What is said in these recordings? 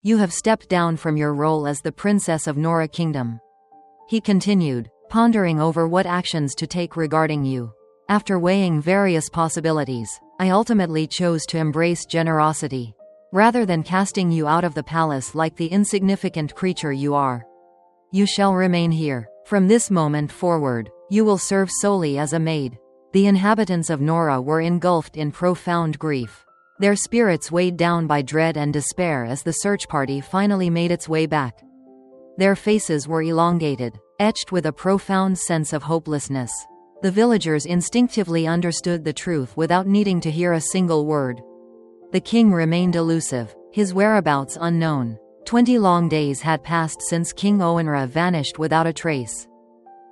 You have stepped down from your role as the princess of Nora Kingdom." He continued, pondering over what actions to take regarding you. "After weighing various possibilities, I ultimately chose to embrace generosity, rather than casting you out of the palace like the insignificant creature you are. You shall remain here. From this moment forward, you will serve solely as a maid." The inhabitants of Nora were engulfed in profound grief. Their spirits weighed down by dread and despair as the search party finally made its way back. Their faces were elongated, etched with a profound sense of hopelessness. The villagers instinctively understood the truth without needing to hear a single word. The king remained elusive, his whereabouts unknown. 20 long days had passed since King Owenra vanished without a trace.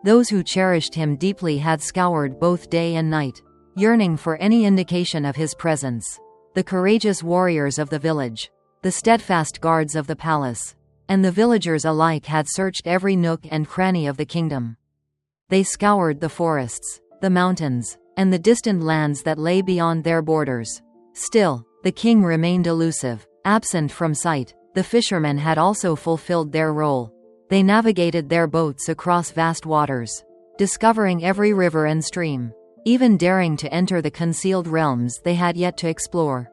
Those who cherished him deeply had scoured both day and night, yearning for any indication of his presence. The courageous warriors of the village, the steadfast guards of the palace, and the villagers alike had searched every nook and cranny of the kingdom. They scoured the forests, the mountains, and the distant lands that lay beyond their borders. Still, the king remained elusive, absent from sight. The fishermen had also fulfilled their role. They navigated their boats across vast waters, discovering every river and stream, even daring to enter the concealed realms they had yet to explore.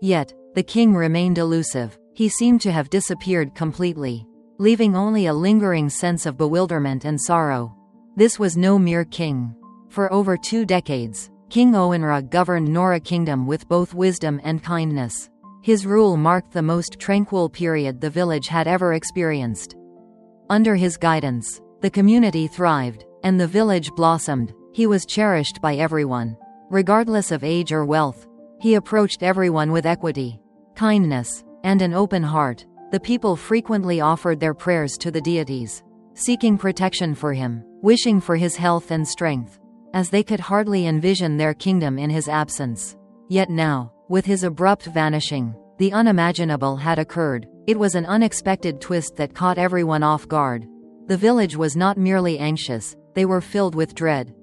Yet, the king remained elusive. He seemed to have disappeared completely, leaving only a lingering sense of bewilderment and sorrow. This was no mere king. For over 2 decades, King Owenra governed Nora Kingdom with both wisdom and kindness. His rule marked the most tranquil period the village had ever experienced. Under his guidance, the community thrived, and the village blossomed. He was cherished by everyone, regardless of age or wealth. He approached everyone with equity, kindness, and an open heart. The people frequently offered their prayers to the deities, seeking protection for him, wishing for his health and strength, as they could hardly envision their kingdom in his absence. Yet now, with his abrupt vanishing, the unimaginable had occurred. It was an unexpected twist that caught everyone off guard. The village was not merely anxious, they were filled with dread.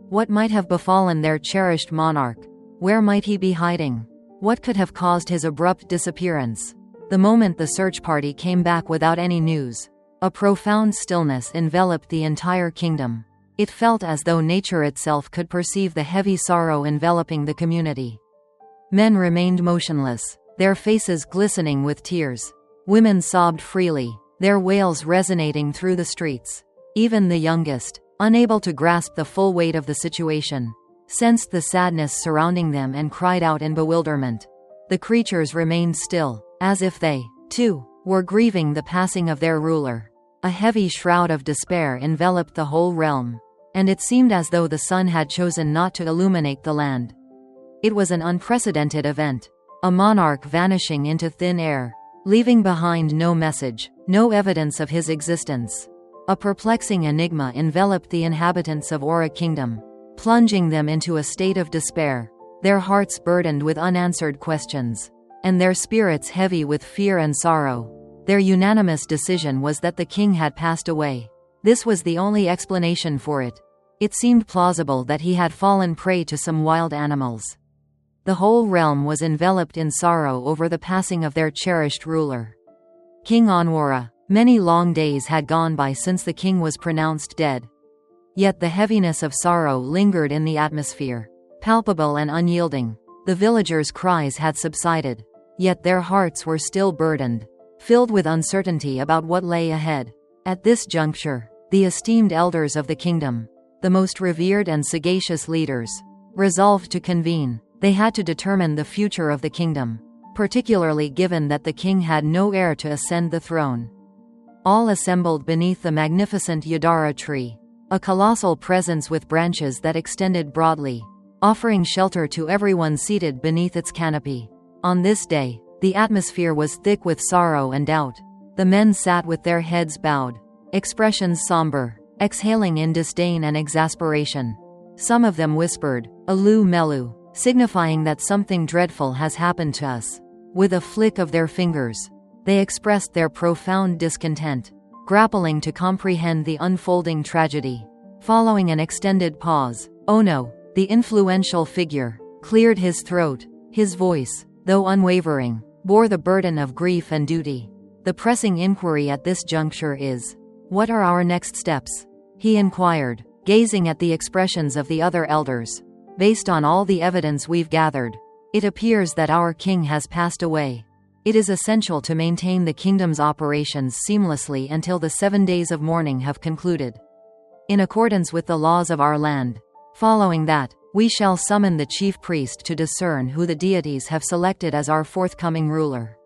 What might have befallen their cherished monarch? Where might he be hiding? What could have caused his abrupt disappearance? The moment the search party came back without any news, a profound stillness enveloped the entire kingdom. It felt as though nature itself could perceive the heavy sorrow enveloping the community. Men remained motionless, their faces glistening with tears. Women sobbed freely, their wails resonating through the streets. Even the youngest, unable to grasp the full weight of the situation, sensed the sadness surrounding them and cried out in bewilderment. The creatures remained still, as if they, too, were grieving the passing of their ruler. A heavy shroud of despair enveloped the whole realm, and it seemed as though the sun had chosen not to illuminate the land. It was an unprecedented event, a monarch vanishing into thin air, leaving behind no message, no evidence of his existence. A perplexing enigma enveloped the inhabitants of Ora Kingdom, plunging them into a state of despair, their hearts burdened with unanswered questions, and their spirits heavy with fear and sorrow. Their unanimous decision was that the king had passed away. This was the only explanation for it. It seemed plausible that he had fallen prey to some wild animals. The whole realm was enveloped in sorrow over the passing of their cherished ruler, King Onwara. Many long days had gone by since the king was pronounced dead. Yet the heaviness of sorrow lingered in the atmosphere, palpable and unyielding. The villagers' cries had subsided, yet their hearts were still burdened, filled with uncertainty about what lay ahead. At this juncture, the esteemed elders of the kingdom, the most revered and sagacious leaders, resolved to convene. They had to determine the future of the kingdom, particularly given that the king had no heir to ascend the throne. All assembled beneath the magnificent Yadara tree, a colossal presence with branches that extended broadly, offering shelter to everyone seated beneath its canopy. On this day, the atmosphere was thick with sorrow and doubt. The men sat with their heads bowed, expressions somber, exhaling in disdain and exasperation. Some of them whispered, "Alu Melu," signifying that something dreadful has happened to us. With a flick of their fingers, they expressed their profound discontent, grappling to comprehend the unfolding tragedy. Following an extended pause, Ono, the influential figure, cleared his throat. His voice, though unwavering, bore the burden of grief and duty. The pressing inquiry at this juncture is, what are our next steps? He inquired, gazing at the expressions of the other elders. Based on all the evidence we've gathered, it appears that our king has passed away. It is essential to maintain the kingdom's operations seamlessly until the 7 days of mourning have concluded, in accordance with the laws of our land. Following that, we shall summon the chief priest to discern who the deities have selected as our forthcoming ruler.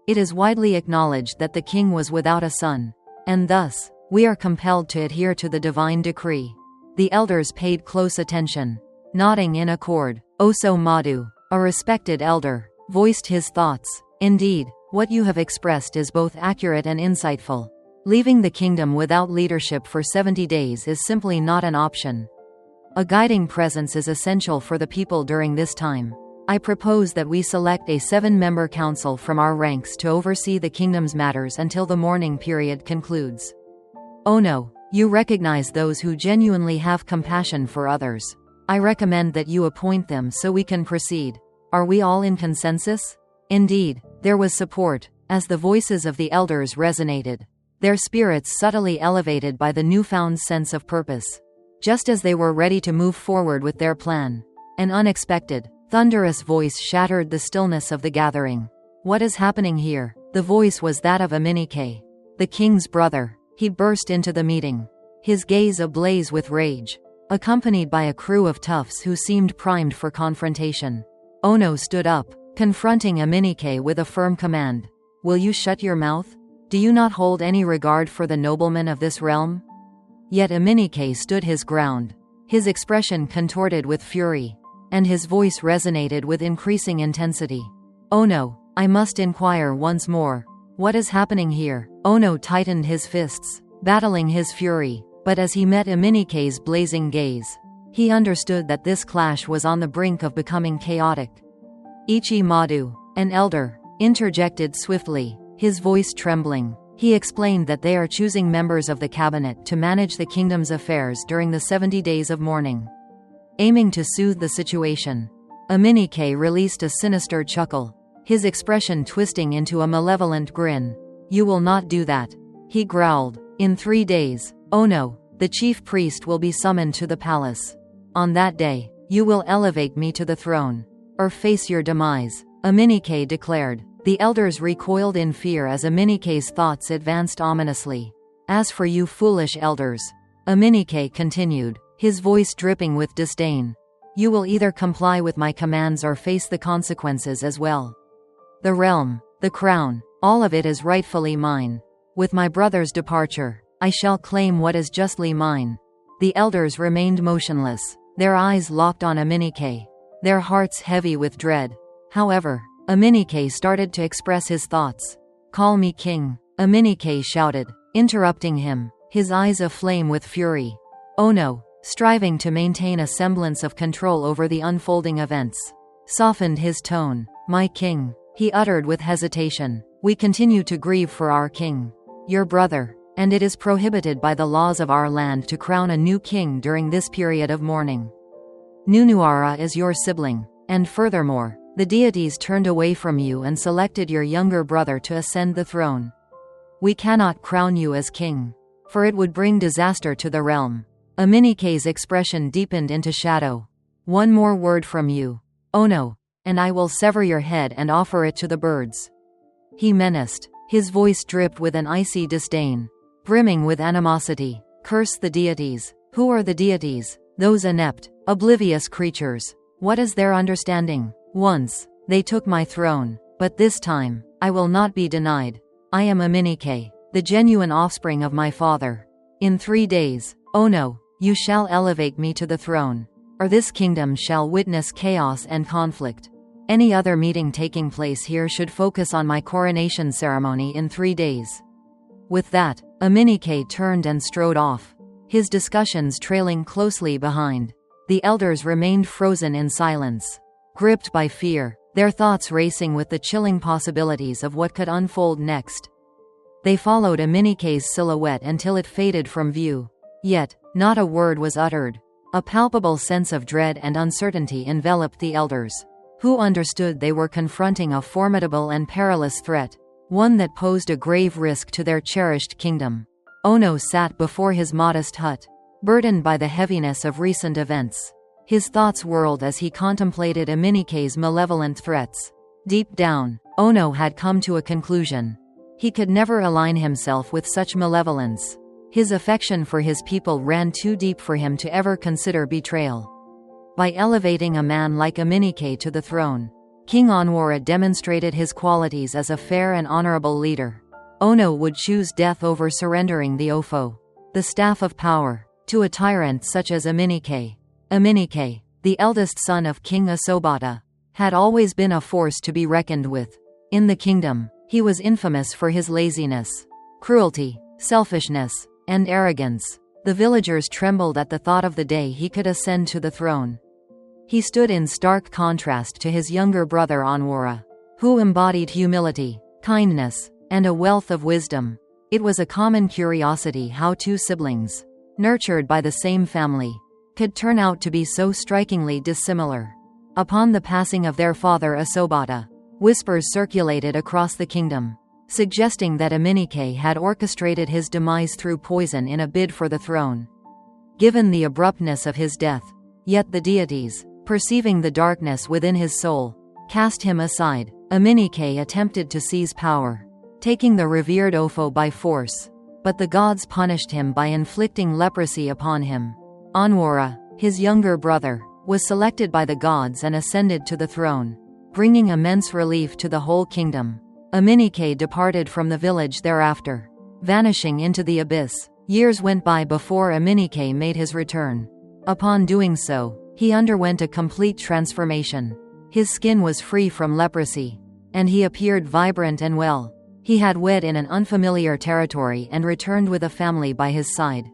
It is widely acknowledged that the king was without a son, and thus, we are compelled to adhere to the divine decree. The elders paid close attention. Nodding in accord, Oso Madhu, a respected elder, voiced his thoughts. Indeed, what you have expressed is both accurate and insightful. Leaving the kingdom without leadership for 70 days is simply not an option. A guiding presence is essential for the people during this time. I propose that we select a 7-member council from our ranks to oversee the kingdom's matters until the mourning period concludes. Oh no, you recognize those who genuinely have compassion for others. I recommend that you appoint them so we can proceed. Are we all in consensus? Indeed, there was support, as the voices of the elders resonated, their spirits subtly elevated by the newfound sense of purpose. Just as they were ready to move forward with their plan, an unexpected, thunderous voice shattered the stillness of the gathering. What is happening here? The voice was that of Aminike, the king's brother. He burst into the meeting, his gaze ablaze with rage, accompanied by a crew of toughs who seemed primed for confrontation. Ono stood up, confronting Aminike with a firm command. Will you shut your mouth? Do you not hold any regard for the noblemen of this realm? Yet Aminike stood his ground, his expression contorted with fury, and his voice resonated with increasing intensity. Ono, I must inquire once more. What is happening here? Ono tightened his fists, battling his fury, but as he met Aminike's blazing gaze, he understood that this clash was on the brink of becoming chaotic. Ichi Madhu, an elder, interjected swiftly, his voice trembling. He explained that they are choosing members of the cabinet to manage the kingdom's affairs during the 70 days of mourning. Aiming to soothe the situation, Aminike released a sinister chuckle, his expression twisting into a malevolent grin. You will not do that, he growled. In 3 days, Ono, the chief priest, will be summoned to the palace. On that day, you will elevate me to the throne, or face your demise, Aminike declared. The elders recoiled in fear as Aminike's thoughts advanced ominously. As for you foolish elders, Aminike continued, his voice dripping with disdain, you will either comply with my commands or face the consequences as well. The realm, the crown, all of it is rightfully mine. With my brother's departure, I shall claim what is justly mine. The elders remained motionless, their eyes locked on Aminike, their hearts heavy with dread. However, Aminike started to express his thoughts. Call me king, Aminike shouted, interrupting him, his eyes aflame with fury. Ono, striving to maintain a semblance of control over the unfolding events, softened his tone. My king, he uttered with hesitation, we continue to grieve for our king, your brother, and it is prohibited by the laws of our land to crown a new king during this period of mourning. Nunuara is your sibling, and furthermore, the deities turned away from you and selected your younger brother to ascend the throne. We cannot crown you as king, for it would bring disaster to the realm. Aminike's expression deepened into shadow. One more word from you, Ono, and I will sever your head and offer it to the birds. He menaced, his voice dripped with an icy disdain, brimming with animosity. Curse the deities. Who are the deities? Those inept, oblivious creatures. What is their understanding? Once, they took my throne, but this time, I will not be denied. I am Aminike, the genuine offspring of my father. In 3 days, Ono, you shall elevate me to the throne, or this kingdom shall witness chaos and conflict. Any other meeting taking place here should focus on my coronation ceremony in 3 days. With that, Aminike turned and strode off, his discussions trailing closely behind. The elders remained frozen in silence, gripped by fear, their thoughts racing with the chilling possibilities of what could unfold next. They followed Aminike's silhouette until it faded from view. Yet, not a word was uttered. A palpable sense of dread and uncertainty enveloped the elders, who understood they were confronting a formidable and perilous threat. one that posed a grave risk to their cherished kingdom. Ono sat before his modest hut, burdened by the heaviness of recent events. His thoughts whirled as he contemplated Aminike's malevolent threats. Deep down, Ono had come to a conclusion. He could never align himself with such malevolence. His affection for his people ran too deep for him to ever consider betrayal. By elevating a man like Aminike to the throne, King Onwara demonstrated his qualities as a fair and honorable leader. Ono would choose death over surrendering the Ofo, the staff of power, to a tyrant such as Aminike. Aminike, the eldest son of King Asobata, had always been a force to be reckoned with. In the kingdom, he was infamous for his laziness, cruelty, selfishness, and arrogance. The villagers trembled at the thought of the day he could ascend to the throne. He stood in stark contrast to his younger brother Onwara, who embodied humility, kindness, and a wealth of wisdom. It was a common curiosity how two siblings, nurtured by the same family, could turn out to be so strikingly dissimilar. Upon the passing of their father Asobata, whispers circulated across the kingdom, suggesting that Aminike had orchestrated his demise through poison in a bid for the throne. Given the abruptness of his death, yet the deities, perceiving the darkness within his soul, cast him aside. Aminike attempted to seize power, taking the revered Ofo by force, but the gods punished him by inflicting leprosy upon him. Onwara, his younger brother, was selected by the gods and ascended to the throne, bringing immense relief to the whole kingdom. Aminike departed from the village thereafter, vanishing into the abyss. Years went by before Aminike made his return. Upon doing so, he underwent a complete transformation. His skin was free from leprosy, and he appeared vibrant and well. He had wed in an unfamiliar territory and returned with a family by his side.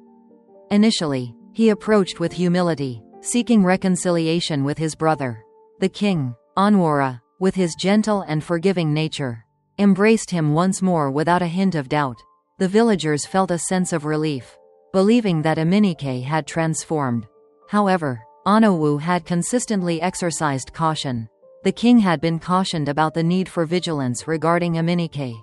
Initially, he approached with humility, seeking reconciliation with his brother. The king, Onwara, with his gentle and forgiving nature, embraced him once more without a hint of doubt. The villagers felt a sense of relief, believing that Aminike had transformed. However, Onowu had consistently exercised caution. The king had been cautioned about the need for vigilance regarding Aminike.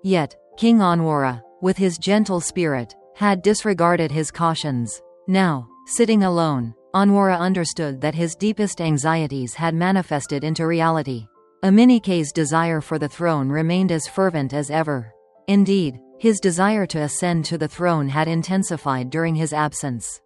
Yet, King Onwara, with his gentle spirit, had disregarded his cautions. Now, sitting alone, Onwara understood that his deepest anxieties had manifested into reality. Aminike's desire for the throne remained as fervent as ever. Indeed, his desire to ascend to the throne had intensified during his absence.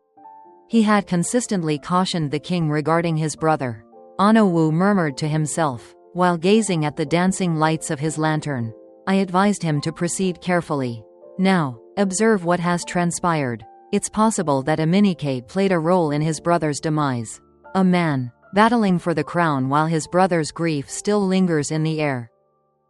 He had consistently cautioned the king regarding his brother. Onowu murmured to himself, while gazing at the dancing lights of his lantern, "I advised him to proceed carefully. Now, observe what has transpired. It's possible that Aminike played a role in his brother's demise. A man, battling for the crown while his brother's grief still lingers in the air.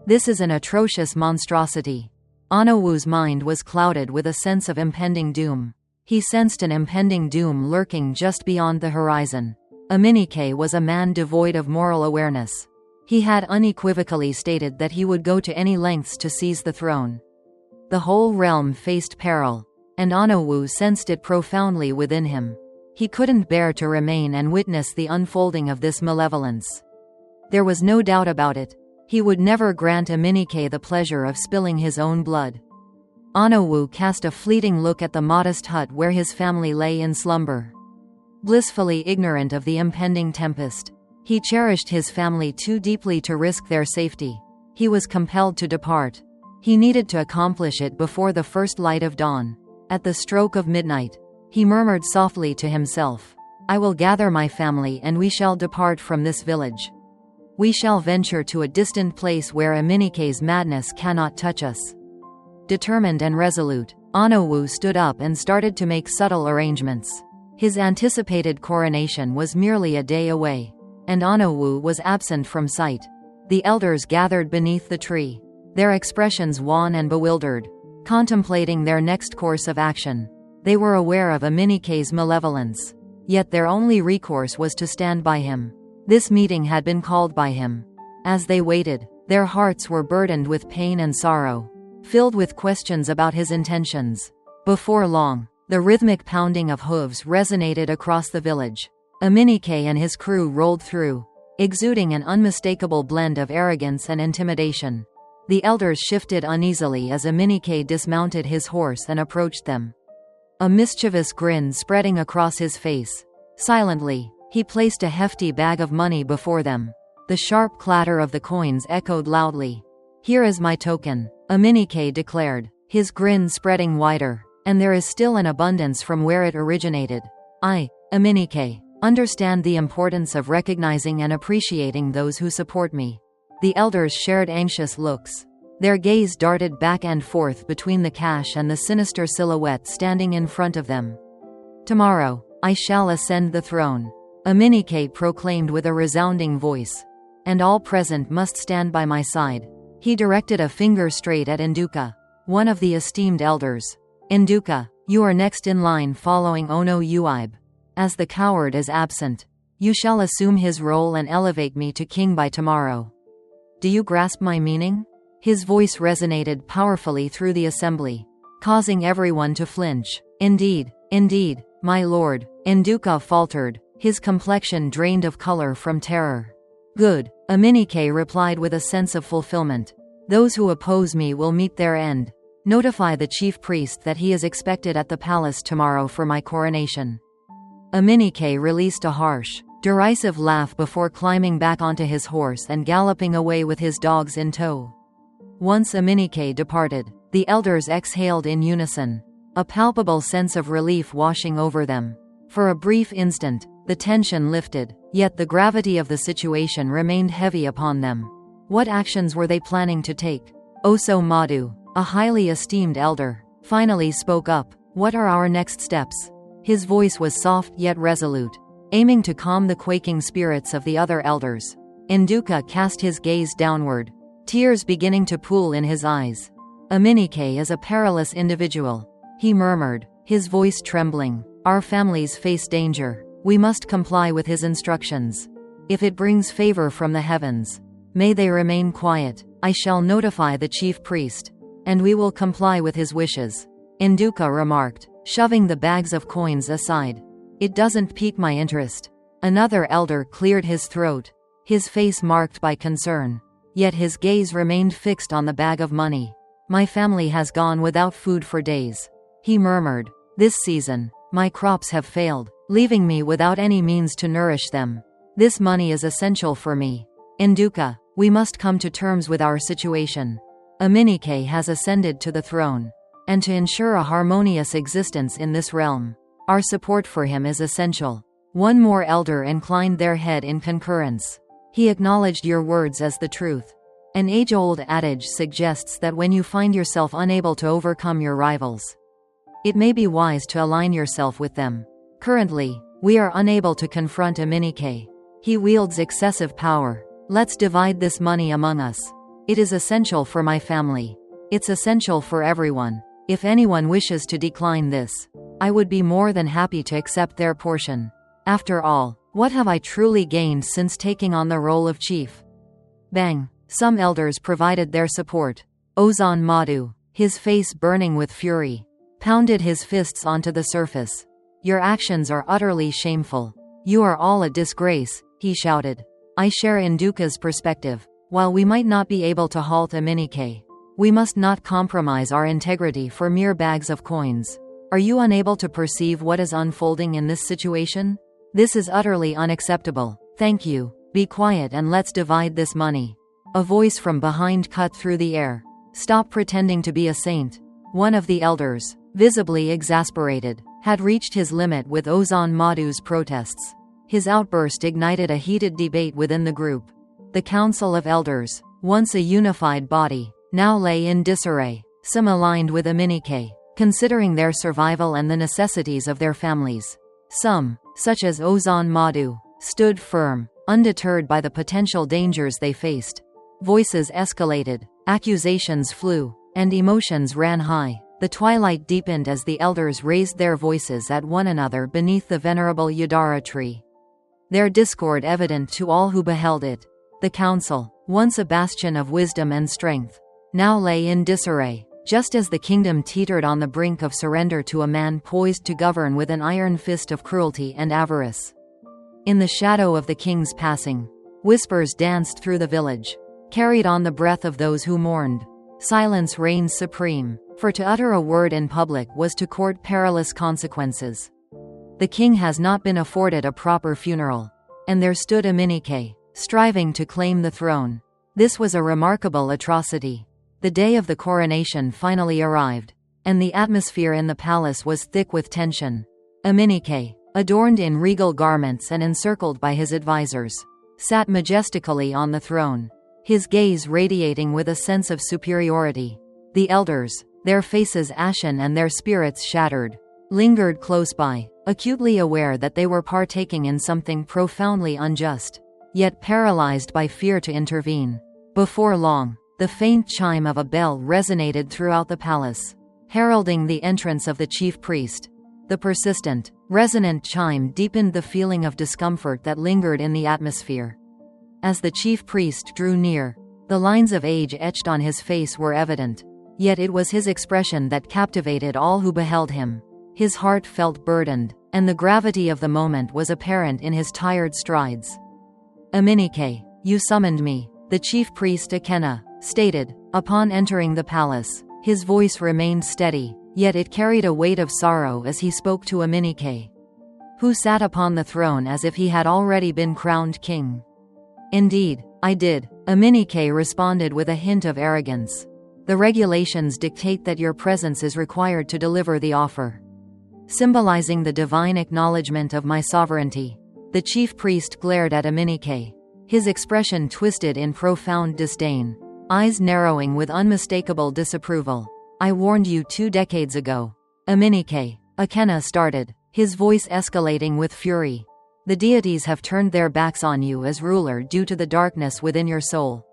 This is an atrocious monstrosity." Onowu's mind was clouded with a sense of impending doom. He sensed an impending doom lurking just beyond the horizon. Aminike was a man devoid of moral awareness. He had unequivocally stated that he would go to any lengths to seize the throne. The whole realm faced peril, and Onowu sensed it profoundly within him. He couldn't bear to remain and witness the unfolding of this malevolence. There was no doubt about it. He would never grant Aminike the pleasure of spilling his own blood. Onowu cast a fleeting look at the modest hut where his family lay in slumber. Blissfully ignorant of the impending tempest, he cherished his family too deeply to risk their safety. He was compelled to depart. He needed to accomplish it before the first light of dawn. At the stroke of midnight, he murmured softly to himself, "I will gather my family and we shall depart from this village. We shall venture to a distant place where Aminike's madness cannot touch us." Determined and resolute, Onowu stood up and started to make subtle arrangements. His anticipated coronation was merely a day away, and Onowu was absent from sight. The elders gathered beneath the tree, their expressions wan and bewildered, contemplating their next course of action. They were aware of Aminike's malevolence, yet their only recourse was to stand by him. This meeting had been called by him. As they waited, their hearts were burdened with pain and sorrow, filled with questions about his intentions. Before long, the rhythmic pounding of hooves resonated across the village. Aminike and his crew rolled through, exuding an unmistakable blend of arrogance and intimidation. The elders shifted uneasily as Aminike dismounted his horse and approached them, a mischievous grin spreading across his face. Silently, he placed a hefty bag of money before them. The sharp clatter of the coins echoed loudly. "Here is my token," Aminike declared, his grin spreading wider. "And there is still an abundance from where it originated. I, Aminike, understand the importance of recognizing and appreciating those who support me." The elders shared anxious looks. Their gaze darted back and forth between the cash and the sinister silhouette standing in front of them. "Tomorrow, I shall ascend the throne," Aminike proclaimed with a resounding voice. "And all present must stand by my side." He directed a finger straight at Nduka, one of the esteemed elders. "Nduka, you are next in line following Ono Uibe. As the coward is absent, you shall assume his role and elevate me to king by tomorrow. Do you grasp my meaning?" His voice resonated powerfully through the assembly, causing everyone to flinch. Indeed, my lord," Nduka faltered, his complexion drained of color from terror. "Good," Aminike replied with a sense of fulfillment. "Those who oppose me will meet their end. Notify the chief priest that he is expected at the palace tomorrow for my coronation." Aminike released a harsh, derisive laugh before climbing back onto his horse and galloping away with his dogs in tow. Once Aminike departed, the elders exhaled in unison, a palpable sense of relief washing over them. For a brief instant, the tension lifted, yet the gravity of the situation remained heavy upon them. What actions were they planning to take? Oso Madu, a highly esteemed elder, finally spoke up. "What are our next steps?" His voice was soft yet resolute, aiming to calm the quaking spirits of the other elders. Nduka cast his gaze downward, tears beginning to pool in his eyes. "Aminike is a perilous individual," he murmured, his voice trembling. "Our families face danger. We must comply with his instructions. If it brings favor from the heavens, may they remain quiet. I shall notify the chief priest, and we will comply with his wishes," Nduka remarked, shoving the bags of coins aside. "It doesn't pique my interest." Another elder cleared his throat, his face marked by concern. Yet his gaze remained fixed on the bag of money. "My family has gone without food for days," he murmured. "This season, my crops have failed, leaving me without any means to nourish them. This money is essential for me. Nduka, we must come to terms with our situation. Aminike has ascended to the throne, and to ensure a harmonious existence in this realm, our support for him is essential." One more elder inclined their head in concurrence. He acknowledged your words as the truth. An age-old adage suggests that when you find yourself unable to overcome your rivals, it may be wise to align yourself with them. Currently, we are unable to confront Aminike. He wields excessive power. Let's divide this money among us. It is essential for my family. It's essential for everyone. If anyone wishes to decline this, I would be more than happy to accept their portion. After all, what have I truly gained since taking on the role of chief? Bang! Some elders provided their support. Ozan Madu, his face burning with fury, pounded his fists onto the surface. "Your actions are utterly shameful. You are all a disgrace," he shouted. "I share Nduka's perspective. While we might not be able to halt Aminike, we must not compromise our integrity for mere bags of coins. Are you unable to perceive what is unfolding in this situation? This is utterly unacceptable. Thank you. Be quiet and let's divide this money." A voice from behind cut through the air. "Stop pretending to be a saint." One of the elders, visibly exasperated, had reached his limit with Ozan Madu's protests. His outburst ignited a heated debate within the group. The Council of Elders, once a unified body, now lay in disarray. Some aligned with Aminike, considering their survival and the necessities of their families. Some, such as Ozan Madu, stood firm, undeterred by the potential dangers they faced. Voices escalated, accusations flew, and emotions ran high. The twilight deepened as the elders raised their voices at one another beneath the venerable Yadara tree, their discord evident to all who beheld it. The council, once a bastion of wisdom and strength, now lay in disarray, just as the kingdom teetered on the brink of surrender to a man poised to govern with an iron fist of cruelty and avarice. In the shadow of the king's passing, whispers danced through the village. carried on the breath of those who mourned. Silence reigned supreme, for to utter a word in public was to court perilous consequences. The king has not been afforded a proper funeral. And there stood Aminike, striving to claim the throne. This was a remarkable atrocity. The day of the coronation finally arrived, and the atmosphere in the palace was thick with tension. Aminike, adorned in regal garments and encircled by his advisors, sat majestically on the throne, his gaze radiating with a sense of superiority. The elders, their faces ashen and their spirits shattered, lingered close by, acutely aware that they were partaking in something profoundly unjust, yet paralyzed by fear to intervene. Before long, the faint chime of a bell resonated throughout the palace, heralding the entrance of the chief priest. The persistent, resonant chime deepened the feeling of discomfort that lingered in the atmosphere. As the chief priest drew near, the lines of age etched on his face were evident, yet it was his expression that captivated all who beheld him. His heart felt burdened, and the gravity of the moment was apparent in his tired strides. "Aminike, you summoned me," the chief priest Akena stated, upon entering the palace. His voice remained steady, yet it carried a weight of sorrow as he spoke to Aminike, who sat upon the throne as if he had already been crowned king. "Indeed, I did," Aminike responded with a hint of arrogance. "The regulations dictate that your presence is required to deliver the offer, symbolizing the divine acknowledgement of my sovereignty." The chief priest glared at Aminike, his expression twisted in profound disdain, eyes narrowing with unmistakable disapproval. "I warned you 2 decades ago." "Aminike," Akena started, his voice escalating with fury. "The deities have turned their backs on you as ruler due to the darkness within your soul.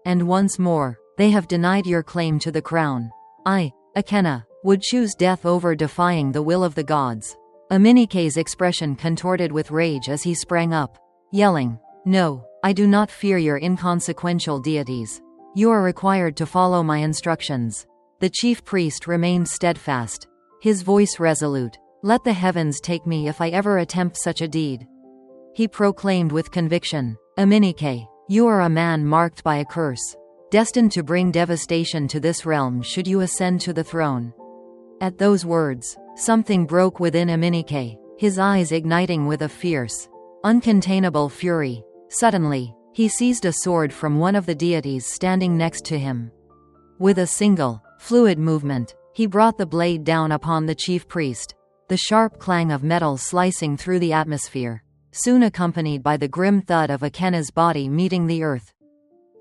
And once more, they have denied your claim to the crown. I, Akena, would choose death over defying the will of the gods." Aminike's expression contorted with rage as he sprang up, yelling, "No, I do not fear your inconsequential deities. You are required to follow my instructions." The chief priest remained steadfast, his voice resolute. "Let the heavens take me if I ever attempt such a deed." He proclaimed with conviction, "Aminike, you are a man marked by a curse, destined to bring devastation to this realm should you ascend to the throne." At those words, something broke within Aminike, his eyes igniting with a fierce, uncontainable fury. Suddenly, he seized a sword from one of the deities standing next to him. With a single, fluid movement, he brought the blade down upon the chief priest, the sharp clang of metal slicing through the atmosphere, soon accompanied by the grim thud of Akena's body meeting the earth.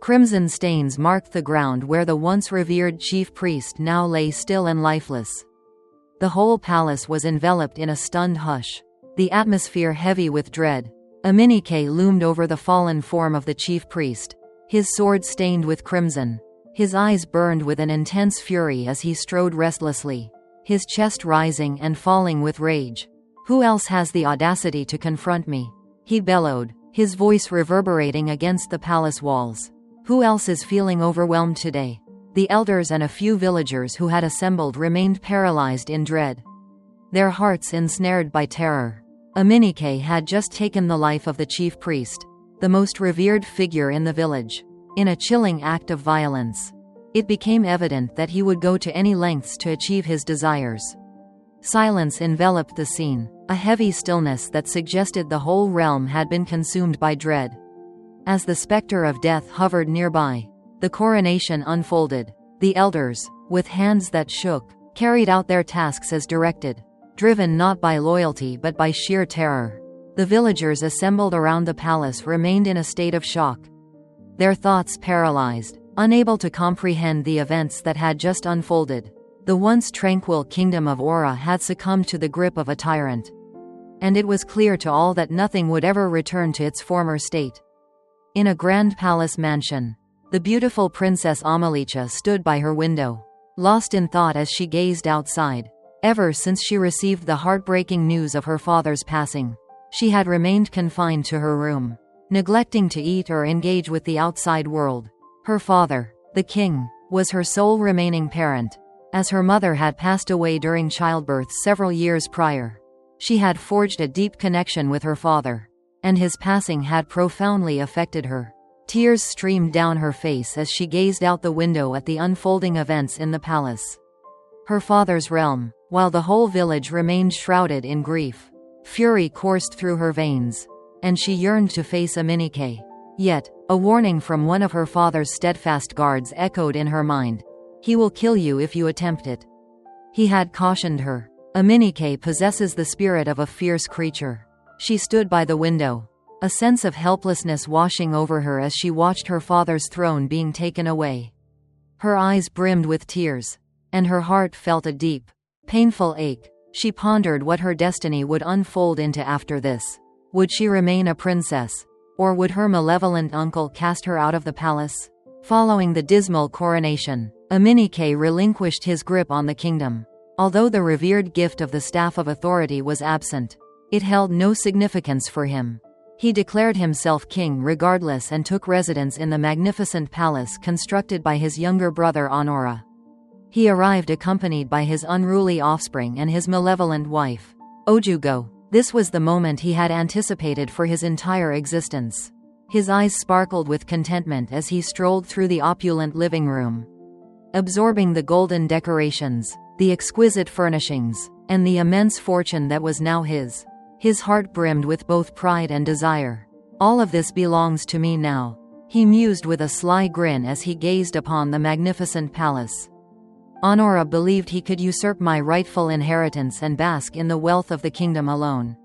Crimson stains marked the ground where the once revered chief priest now lay still and lifeless. The whole palace was enveloped in a stunned hush, the atmosphere heavy with dread. Aminike loomed over the fallen form of the chief priest, his sword stained with crimson. His eyes burned with an intense fury as he strode restlessly, his chest rising and falling with rage. "Who else has the audacity to confront me?" he bellowed, his voice reverberating against the palace walls. "Who else is feeling overwhelmed today?" The elders and a few villagers who had assembled remained paralyzed in dread, their hearts ensnared by terror. Aminike had just taken the life of the chief priest, the most revered figure in the village, in a chilling act of violence. It became evident that he would go to any lengths to achieve his desires. Silence enveloped the scene, a heavy stillness that suggested the whole realm had been consumed by dread. As the specter of death hovered nearby, the coronation unfolded. The elders, with hands that shook, carried out their tasks as directed, driven not by loyalty but by sheer terror. The villagers assembled around the palace remained in a state of shock, their thoughts paralyzed, unable to comprehend the events that had just unfolded. The once tranquil kingdom of Aura had succumbed to the grip of a tyrant, and it was clear to all that nothing would ever return to its former state. In a grand palace mansion, the beautiful Princess Amalicha stood by her window, lost in thought as she gazed outside. Ever since she received the heartbreaking news of her father's passing, she had remained confined to her room, neglecting to eat or engage with the outside world. Her father, the king, was her sole remaining parent, as her mother had passed away during childbirth several years prior. She had forged a deep connection with her father, and his passing had profoundly affected her. Tears streamed down her face as she gazed out the window at the unfolding events in the palace. Her father's realm, while the whole village remained shrouded in grief. Fury coursed through her veins, and she yearned to face Aminike. Yet, a warning from one of her father's steadfast guards echoed in her mind. He will kill you if you attempt it. He had cautioned her. Aminike possesses the spirit of a fierce creature. She stood by the window, a sense of helplessness washing over her as she watched her father's throne being taken away. Her eyes brimmed with tears, and her heart felt a deep, painful ache. She pondered what her destiny would unfold into after this. Would she remain a princess, or would her malevolent uncle cast her out of the palace? Following the dismal coronation, Aminike relinquished his grip on the kingdom. Although the revered gift of the staff of authority was absent, it held no significance for him. He declared himself king regardless and took residence in the magnificent palace constructed by his younger brother Honora. He arrived accompanied by his unruly offspring and his malevolent wife, Ojugo. This was the moment he had anticipated for his entire existence. His eyes sparkled with contentment as he strolled through the opulent living room. Absorbing the golden decorations, the exquisite furnishings, and the immense fortune that was now his heart brimmed with both pride and desire. All of this belongs to me now, he mused with a sly grin as he gazed upon the magnificent palace. Honora believed he could usurp my rightful inheritance and bask in the wealth of the kingdom alone.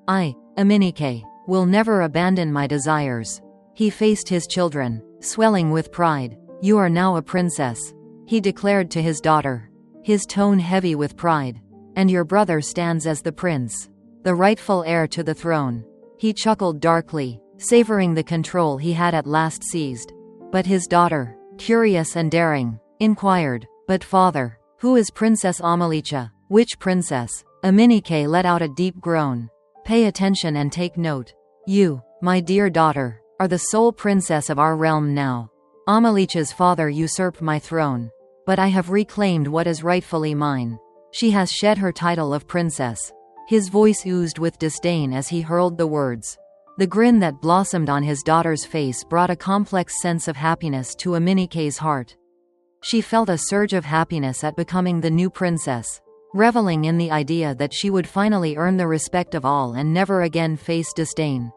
I, Aminike, will never abandon my desires. He faced his children, swelling with pride. You are now a princess, he declared to his daughter, his tone heavy with pride. And your brother stands as the prince, the rightful heir to the throne. He chuckled darkly, savoring the control he had at last seized. But his daughter, curious and daring, inquired, but father, who is Princess Amalicha? Which princess? Aminike let out a deep groan. Pay attention and take note. You, my dear daughter, are the sole princess of our realm now. Amalicha's father usurped my throne, but I have reclaimed what is rightfully mine. She has shed her title of princess. His voice oozed with disdain as he hurled the words. The grin that blossomed on his daughter's face brought a complex sense of happiness to Aminike's heart. She felt a surge of happiness at becoming the new princess, reveling in the idea that she would finally earn the respect of all and never again face disdain.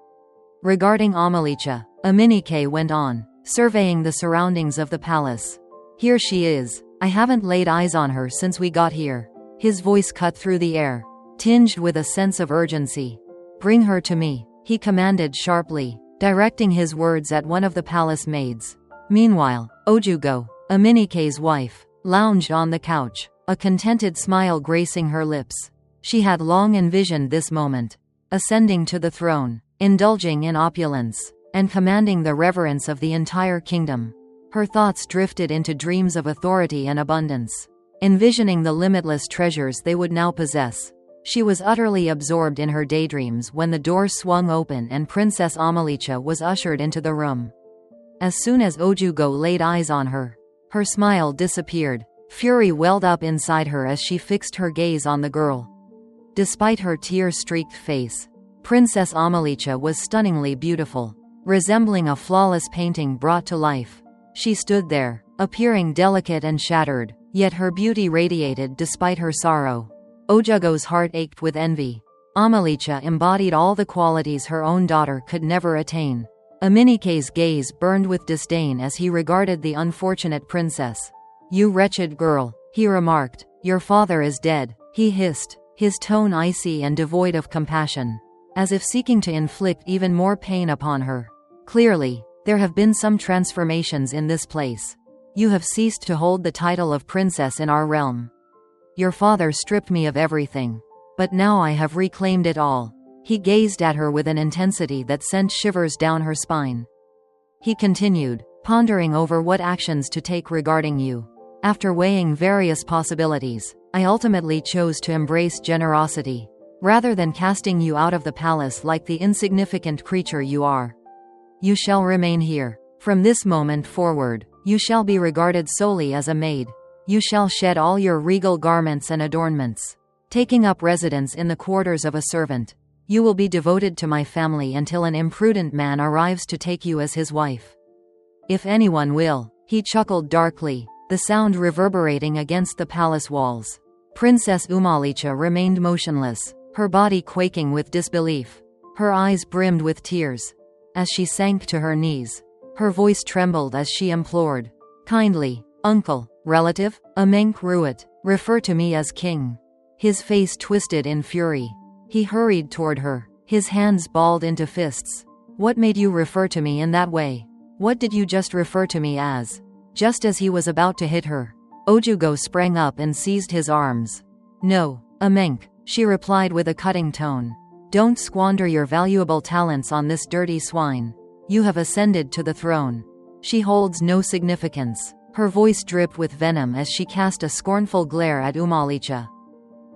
Regarding Amalicha, Aminike went on, surveying the surroundings of the palace. Here she is. I haven't laid eyes on her since we got here. His voice cut through the air, tinged with a sense of urgency. Bring her to me, he commanded sharply, directing his words at one of the palace maids. Meanwhile, Ojugo, Aminike's wife, lounged on the couch, a contented smile gracing her lips. She had long envisioned this moment, ascending to the throne, indulging in opulence, and commanding the reverence of the entire kingdom. Her thoughts drifted into dreams of authority and abundance, envisioning the limitless treasures they would now possess. She was utterly absorbed in her daydreams when the door swung open and Princess Amalicha was ushered into the room. As soon as Ojugo laid eyes on her, her smile disappeared. Fury welled up inside her as she fixed her gaze on the girl. Despite her tear-streaked face, Princess Amalicha was stunningly beautiful, resembling a flawless painting brought to life. She stood there, appearing delicate and shattered, yet her beauty radiated despite her sorrow. Ojugo's heart ached with envy. Amalicha embodied all the qualities her own daughter could never attain. Aminike's gaze burned with disdain as he regarded the unfortunate princess. You wretched girl, he remarked. Your father is dead, he hissed, his tone icy and devoid of compassion, as if seeking to inflict even more pain upon her. Clearly, there have been some transformations in this place. You have ceased to hold the title of princess in our realm. Your father stripped me of everything, but now I have reclaimed it all. He gazed at her with an intensity that sent shivers down her spine. He continued, pondering over what actions to take regarding you. After weighing various possibilities, I ultimately chose to embrace generosity, rather than casting you out of the palace like the insignificant creature you are. You shall remain here. From this moment forward, you shall be regarded solely as a maid. You shall shed all your regal garments and adornments, taking up residence in the quarters of a servant. You will be devoted to my family until an imprudent man arrives to take you as his wife. If anyone will. He chuckled darkly, the sound reverberating against the palace walls. Princess Umalicha remained motionless, her body quaking with disbelief. Her eyes brimmed with tears. As she sank to her knees, her voice trembled as she implored, "Kindly, uncle, relative, Amenkruit, refer to me as king." His face twisted in fury. He hurried toward her, his hands balled into fists. "What made you refer to me in that way? What did you just refer to me as?" Just as he was about to hit her, Ojugo sprang up and seized his arms. "No, Amenk," she replied with a cutting tone. "Don't squander your valuable talents on this dirty swine. You have ascended to the throne. She holds no significance." Her voice dripped with venom as she cast a scornful glare at Umalicha.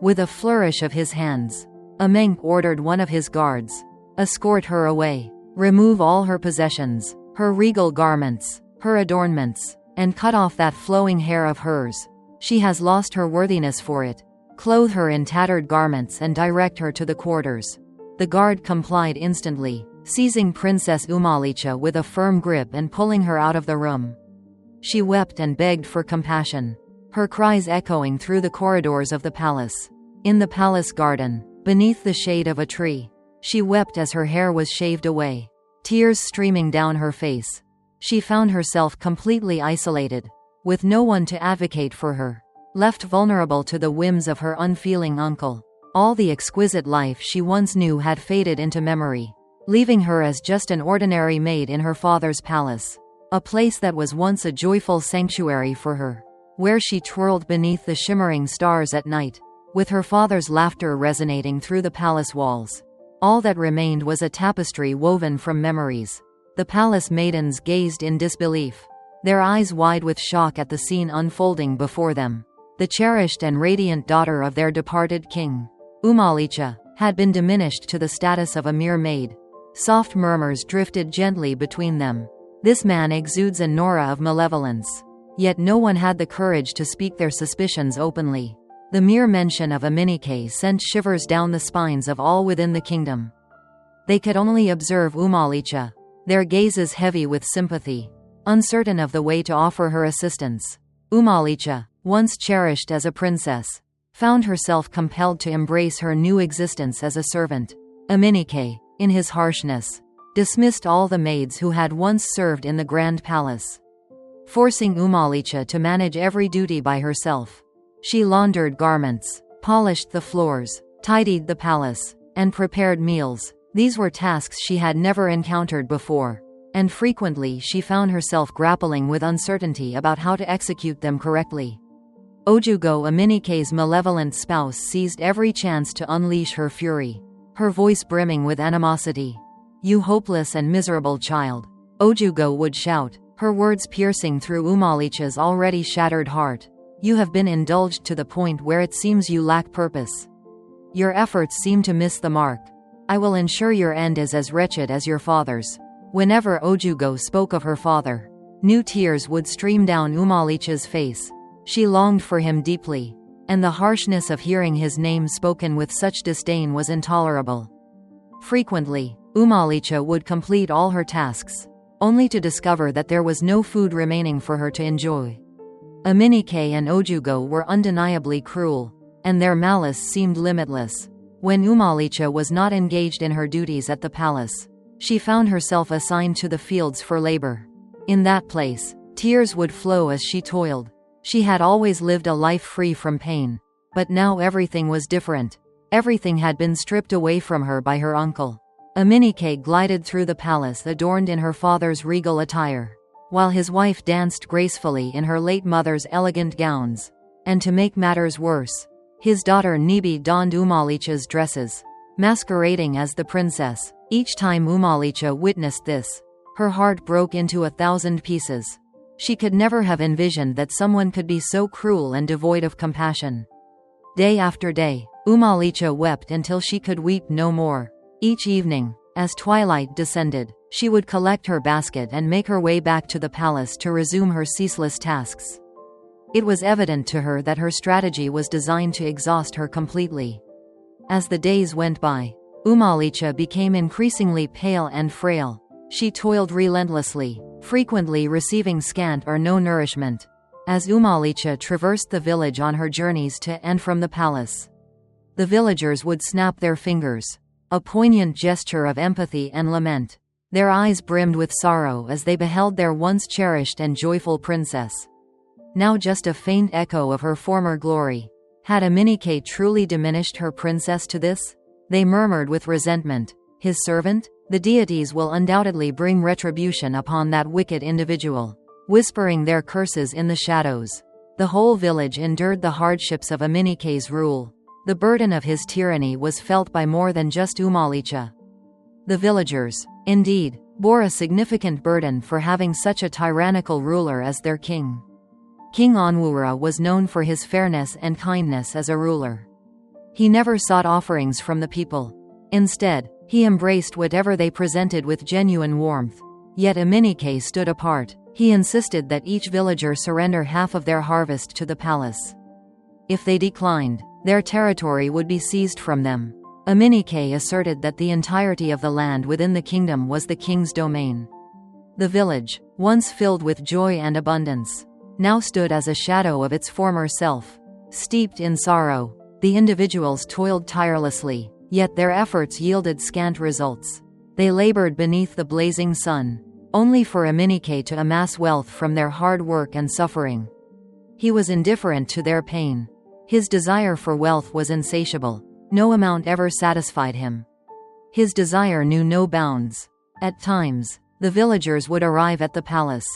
With a flourish of his hands, Amenk ordered one of his guards, "Escort her away. Remove all her possessions, her regal garments, her adornments, and cut off that flowing hair of hers. She has lost her worthiness for it. Clothe her in tattered garments and direct her to the quarters." The guard complied instantly, seizing Princess Umalicha with a firm grip and pulling her out of the room. She wept and begged for compassion, her cries echoing through the corridors of the palace. In the palace garden, beneath the shade of a tree, she wept as her hair was shaved away, tears streaming down her face. She found herself completely isolated, with no one to advocate for her, left vulnerable to the whims of her unfeeling uncle. All the exquisite life she once knew had faded into memory, leaving her as just an ordinary maid in her father's palace, a place that was once a joyful sanctuary for her, where she twirled beneath the shimmering stars at night, with her father's laughter resonating through the palace walls. All that remained was a tapestry woven from memories. The palace maidens gazed in disbelief, their eyes wide with shock at the scene unfolding before them. The cherished and radiant daughter of their departed king, Umalicha, had been diminished to the status of a mere maid. Soft murmurs drifted gently between them. "This man exudes an aura of malevolence." Yet no one had the courage to speak their suspicions openly. The mere mention of Aminike sent shivers down the spines of all within the kingdom. They could only observe Umalicha, their gazes heavy with sympathy, uncertain of the way to offer her assistance. Umalicha, once cherished as a princess, found herself compelled to embrace her new existence as a servant. Aminike, in his harshness, dismissed all the maids who had once served in the grand palace, forcing Umalicha to manage every duty by herself. She laundered garments, polished the floors, tidied the palace, and prepared meals. These were tasks she had never encountered before, and frequently she found herself grappling with uncertainty about how to execute them correctly. Ojugo, Aminike's malevolent spouse, seized every chance to unleash her fury, her voice brimming with animosity. "You hopeless and miserable child," Ojugo would shout, her words piercing through Umalicha's already shattered heart. "You have been indulged to the point where it seems you lack purpose. Your efforts seem to miss the mark. I will ensure your end is as wretched as your father's." Whenever Ojugo spoke of her father, new tears would stream down Umalicha's face. She longed for him deeply, and the harshness of hearing his name spoken with such disdain was intolerable. Frequently, Umalicha would complete all her tasks, only to discover that there was no food remaining for her to enjoy. Aminike and Ojugo were undeniably cruel, and their malice seemed limitless. When Umalicha was not engaged in her duties at the palace, she found herself assigned to the fields for labor. In that place, tears would flow as she toiled. She had always lived a life free from pain, but now everything was different. Everything had been stripped away from her by her uncle. Aminike glided through the palace adorned in her father's regal attire, while his wife danced gracefully in her late mother's elegant gowns. And to make matters worse, his daughter Nibi donned Umalicha's dresses, masquerading as the princess. Each time Umalicha witnessed this, her heart broke into 1,000 pieces. She could never have envisioned that someone could be so cruel and devoid of compassion. Day after day, Umalicha wept until she could weep no more. Each evening, as twilight descended, she would collect her basket and make her way back to the palace to resume her ceaseless tasks. It was evident to her that her strategy was designed to exhaust her completely. As the days went by, Umalicha became increasingly pale and frail. She toiled relentlessly, frequently receiving scant or no nourishment. As Umalicha traversed the village on her journeys to and from the palace, the villagers would snap their fingers, a poignant gesture of empathy and lament. Their eyes brimmed with sorrow as they beheld their once cherished and joyful princess, now just a faint echo of her former glory. Had Aminike truly diminished her princess to this? They murmured with resentment. His servant? The deities will undoubtedly bring retribution upon that wicked individual, whispering their curses in the shadows. The whole village endured the hardships of Aminike's rule. The burden of his tyranny was felt by more than just Umalicha. The villagers, indeed, bore a significant burden for having such a tyrannical ruler as their king. King Onwurah was known for his fairness and kindness as a ruler. He never sought offerings from the people. Instead, he embraced whatever they presented with genuine warmth. Yet Aminike stood apart. He insisted that each villager surrender half of their harvest to the palace. If they declined, their territory would be seized from them. Aminike asserted that the entirety of the land within the kingdom was the king's domain. The village, once filled with joy and abundance, now stood as a shadow of its former self. Steeped in sorrow, the individuals toiled tirelessly, yet their efforts yielded scant results. They labored beneath the blazing sun, only for Aminike to amass wealth from their hard work and suffering. He was indifferent to their pain. His desire for wealth was insatiable. No amount ever satisfied him. His desire knew no bounds. At times, the villagers would arrive at the palace,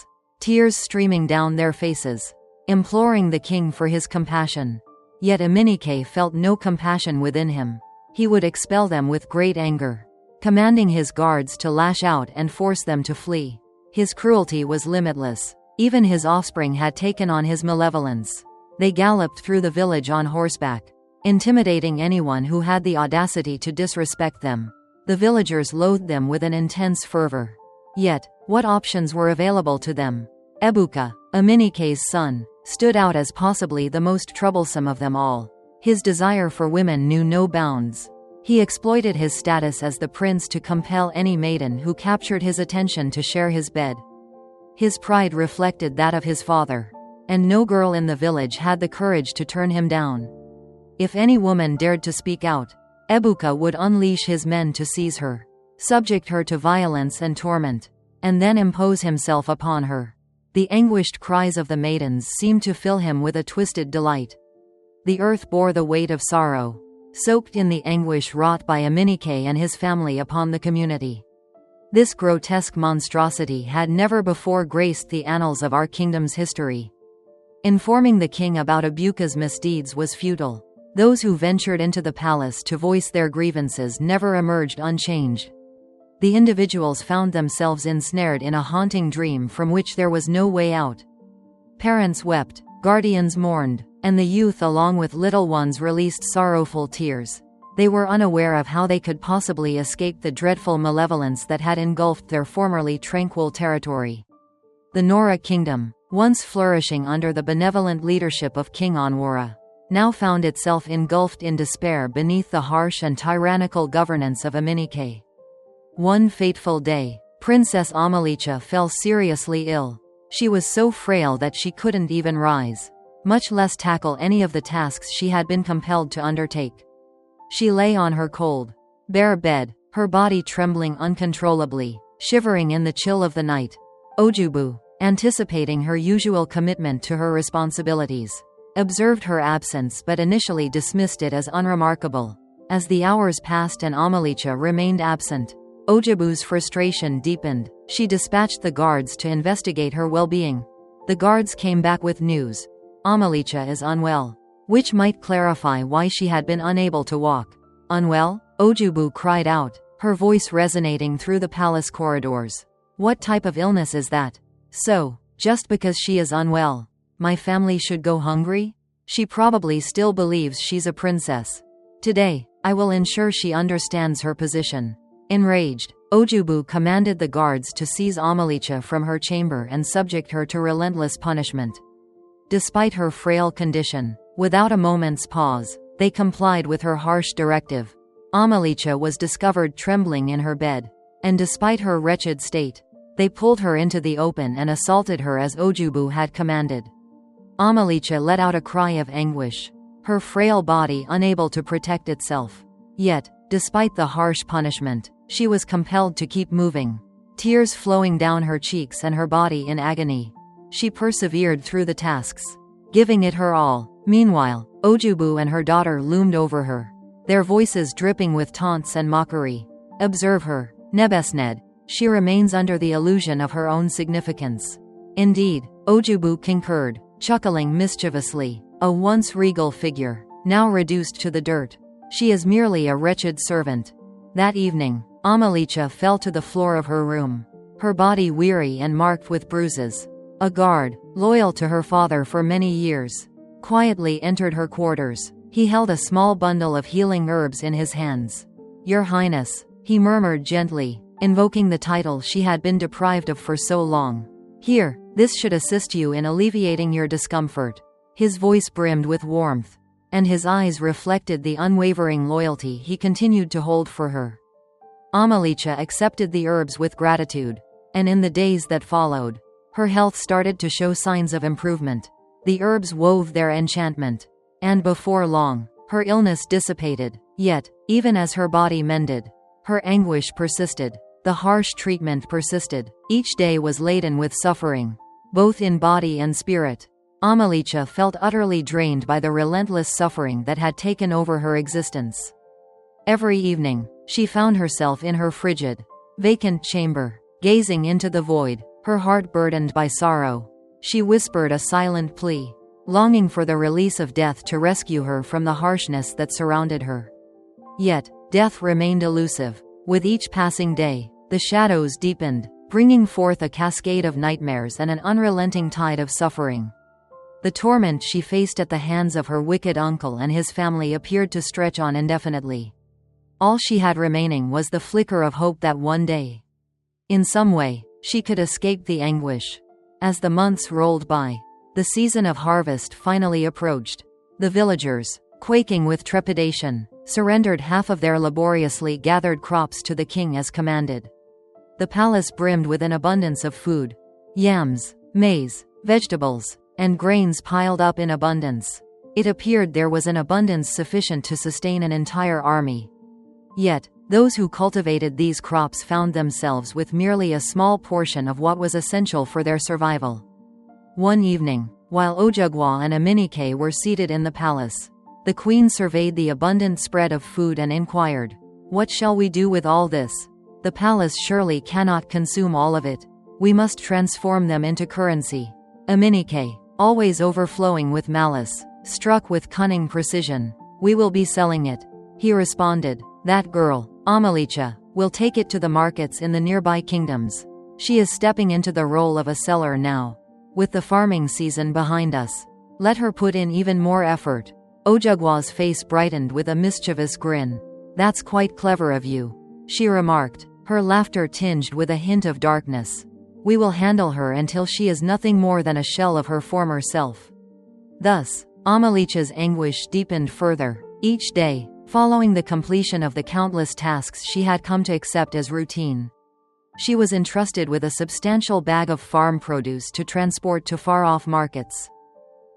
tears streaming down their faces, imploring the king for his compassion. Yet Aminike felt no compassion within him. He would expel them with great anger, commanding his guards to lash out and force them to flee. His cruelty was limitless. Even his offspring had taken on his malevolence. They galloped through the village on horseback, intimidating anyone who had the audacity to disrespect them. The villagers loathed them with an intense fervor. Yet, what options were available to them? Ebuka, Aminike's son, stood out as possibly the most troublesome of them all. His desire for women knew no bounds. He exploited his status as the prince to compel any maiden who captured his attention to share his bed. His pride reflected that of his father, and no girl in the village had the courage to turn him down. If any woman dared to speak out, Ebuka would unleash his men to seize her, subject her to violence and torment, and then impose himself upon her. The anguished cries of the maidens seemed to fill him with a twisted delight. The earth bore the weight of sorrow, soaked in the anguish wrought by Aminike and his family upon the community. This grotesque monstrosity had never before graced the annals of our kingdom's history. Informing the king about Ebuka's misdeeds was futile. Those who ventured into the palace to voice their grievances never emerged unchanged. The individuals found themselves ensnared in a haunting dream from which there was no way out. Parents wept, guardians mourned, and the youth along with little ones released sorrowful tears. They were unaware of how they could possibly escape the dreadful malevolence that had engulfed their formerly tranquil territory. The Nora kingdom, once flourishing under the benevolent leadership of King Onwurah, now found itself engulfed in despair beneath the harsh and tyrannical governance of Aminike. One fateful day, Princess Amalicha fell seriously ill. She was so frail that she couldn't even rise, much less tackle any of the tasks she had been compelled to undertake. She lay on her cold, bare bed, her body trembling uncontrollably, shivering in the chill of the night. Ojubu, anticipating her usual commitment to her responsibilities, observed her absence but initially dismissed it as unremarkable. As the hours passed and Amalicha remained absent, Ojubu's frustration deepened. She dispatched the guards to investigate her well-being. The guards came back with news. Amalicha is unwell, which might clarify why she had been unable to walk. Unwell? Ojubu cried out, her voice resonating through the palace corridors. What type of illness is that? So, just because she is unwell, my family should go hungry? She probably still believes she's a princess. Today, I will ensure she understands her position. Enraged, Ojubu commanded the guards to seize Amalicha from her chamber and subject her to relentless punishment. Despite her frail condition, without a moment's pause, they complied with her harsh directive. Amalicha was discovered trembling in her bed, and despite her wretched state, They pulled her into the open and assaulted her as Ojubu had commanded. Amalicha let out a cry of anguish, her frail body unable to protect itself. Yet, despite the harsh punishment, she was compelled to keep moving, tears flowing down her cheeks and her body in agony. She persevered through the tasks, giving it her all. Meanwhile, Ojubu and her daughter loomed over her, their voices dripping with taunts and mockery. Observe her, Nebesned. She remains under the illusion of her own significance. Indeed, Ojubu concurred, chuckling mischievously. A once regal figure, now reduced to the dirt. She is merely a wretched servant. That evening, Amalicha fell to the floor of her room, her body weary and marked with bruises. A guard, loyal to her father for many years, quietly entered her quarters. He held a small bundle of healing herbs in his hands. "Your Highness," he murmured gently, invoking the title she had been deprived of for so long. "Here, this should assist you in alleviating your discomfort." His voice brimmed with warmth, and his eyes reflected the unwavering loyalty he continued to hold for her. Amalicha accepted the herbs with gratitude, and in the days that followed, her health started to show signs of improvement. The herbs wove their enchantment, and before long, her illness dissipated. Yet, even as her body mended, her anguish persisted. The harsh treatment persisted. Each day was laden with suffering, both in body and spirit. Amalicha felt utterly drained by the relentless suffering that had taken over her existence. Every evening, she found herself in her frigid, vacant chamber, gazing into the void, her heart burdened by sorrow. She whispered a silent plea, longing for the release of death to rescue her from the harshness that surrounded her. Yet, death remained elusive. With each passing day, the shadows deepened, bringing forth a cascade of nightmares and an unrelenting tide of suffering. The torment she faced at the hands of her wicked uncle and his family appeared to stretch on indefinitely. All she had remaining was the flicker of hope that one day, in some way, she could escape the anguish. As the months rolled by, the season of harvest finally approached. The villagers, quaking with trepidation, surrendered half of their laboriously gathered crops to the king as commanded. The palace brimmed with an abundance of food. Yams, maize, vegetables, and grains piled up in abundance. It appeared there was an abundance sufficient to sustain an entire army. Yet, those who cultivated these crops found themselves with merely a small portion of what was essential for their survival. One evening, while Ojugwa and Aminike were seated in the palace, the queen surveyed the abundant spread of food and inquired, "What shall we do with all this? The palace surely cannot consume all of it. We must transform them into currency." Aminike, always overflowing with malice, struck with cunning precision, "We will be selling it." He responded, "That girl, Amalicha, will take it to the markets in the nearby kingdoms. She is stepping into the role of a seller now. With the farming season behind us, let her put in even more effort." Ojugwa's face brightened with a mischievous grin. "That's quite clever of you," she remarked, her laughter tinged with a hint of darkness. "We will handle her until she is nothing more than a shell of her former self." Thus, Amalicha's anguish deepened further. Each day, following the completion of the countless tasks she had come to accept as routine, she was entrusted with a substantial bag of farm produce to transport to far-off markets.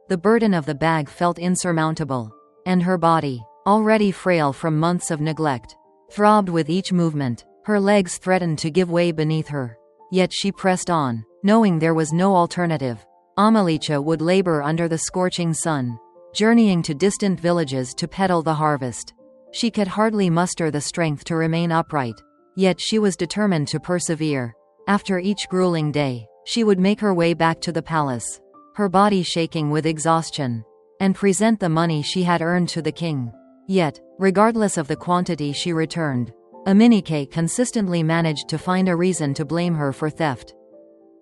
The burden of the bag felt insurmountable, and her body, already frail from months of neglect, throbbed with each movement. Her legs threatened to give way beneath her. Yet she pressed on, knowing there was no alternative. Amalicha would labor under the scorching sun, journeying to distant villages to peddle the harvest. She could hardly muster the strength to remain upright, yet she was determined to persevere. After each grueling day, she would make her way back to the palace, her body shaking with exhaustion, and present the money she had earned to the king. Yet, regardless of the quantity she returned, Aminike consistently managed to find a reason to blame her for theft.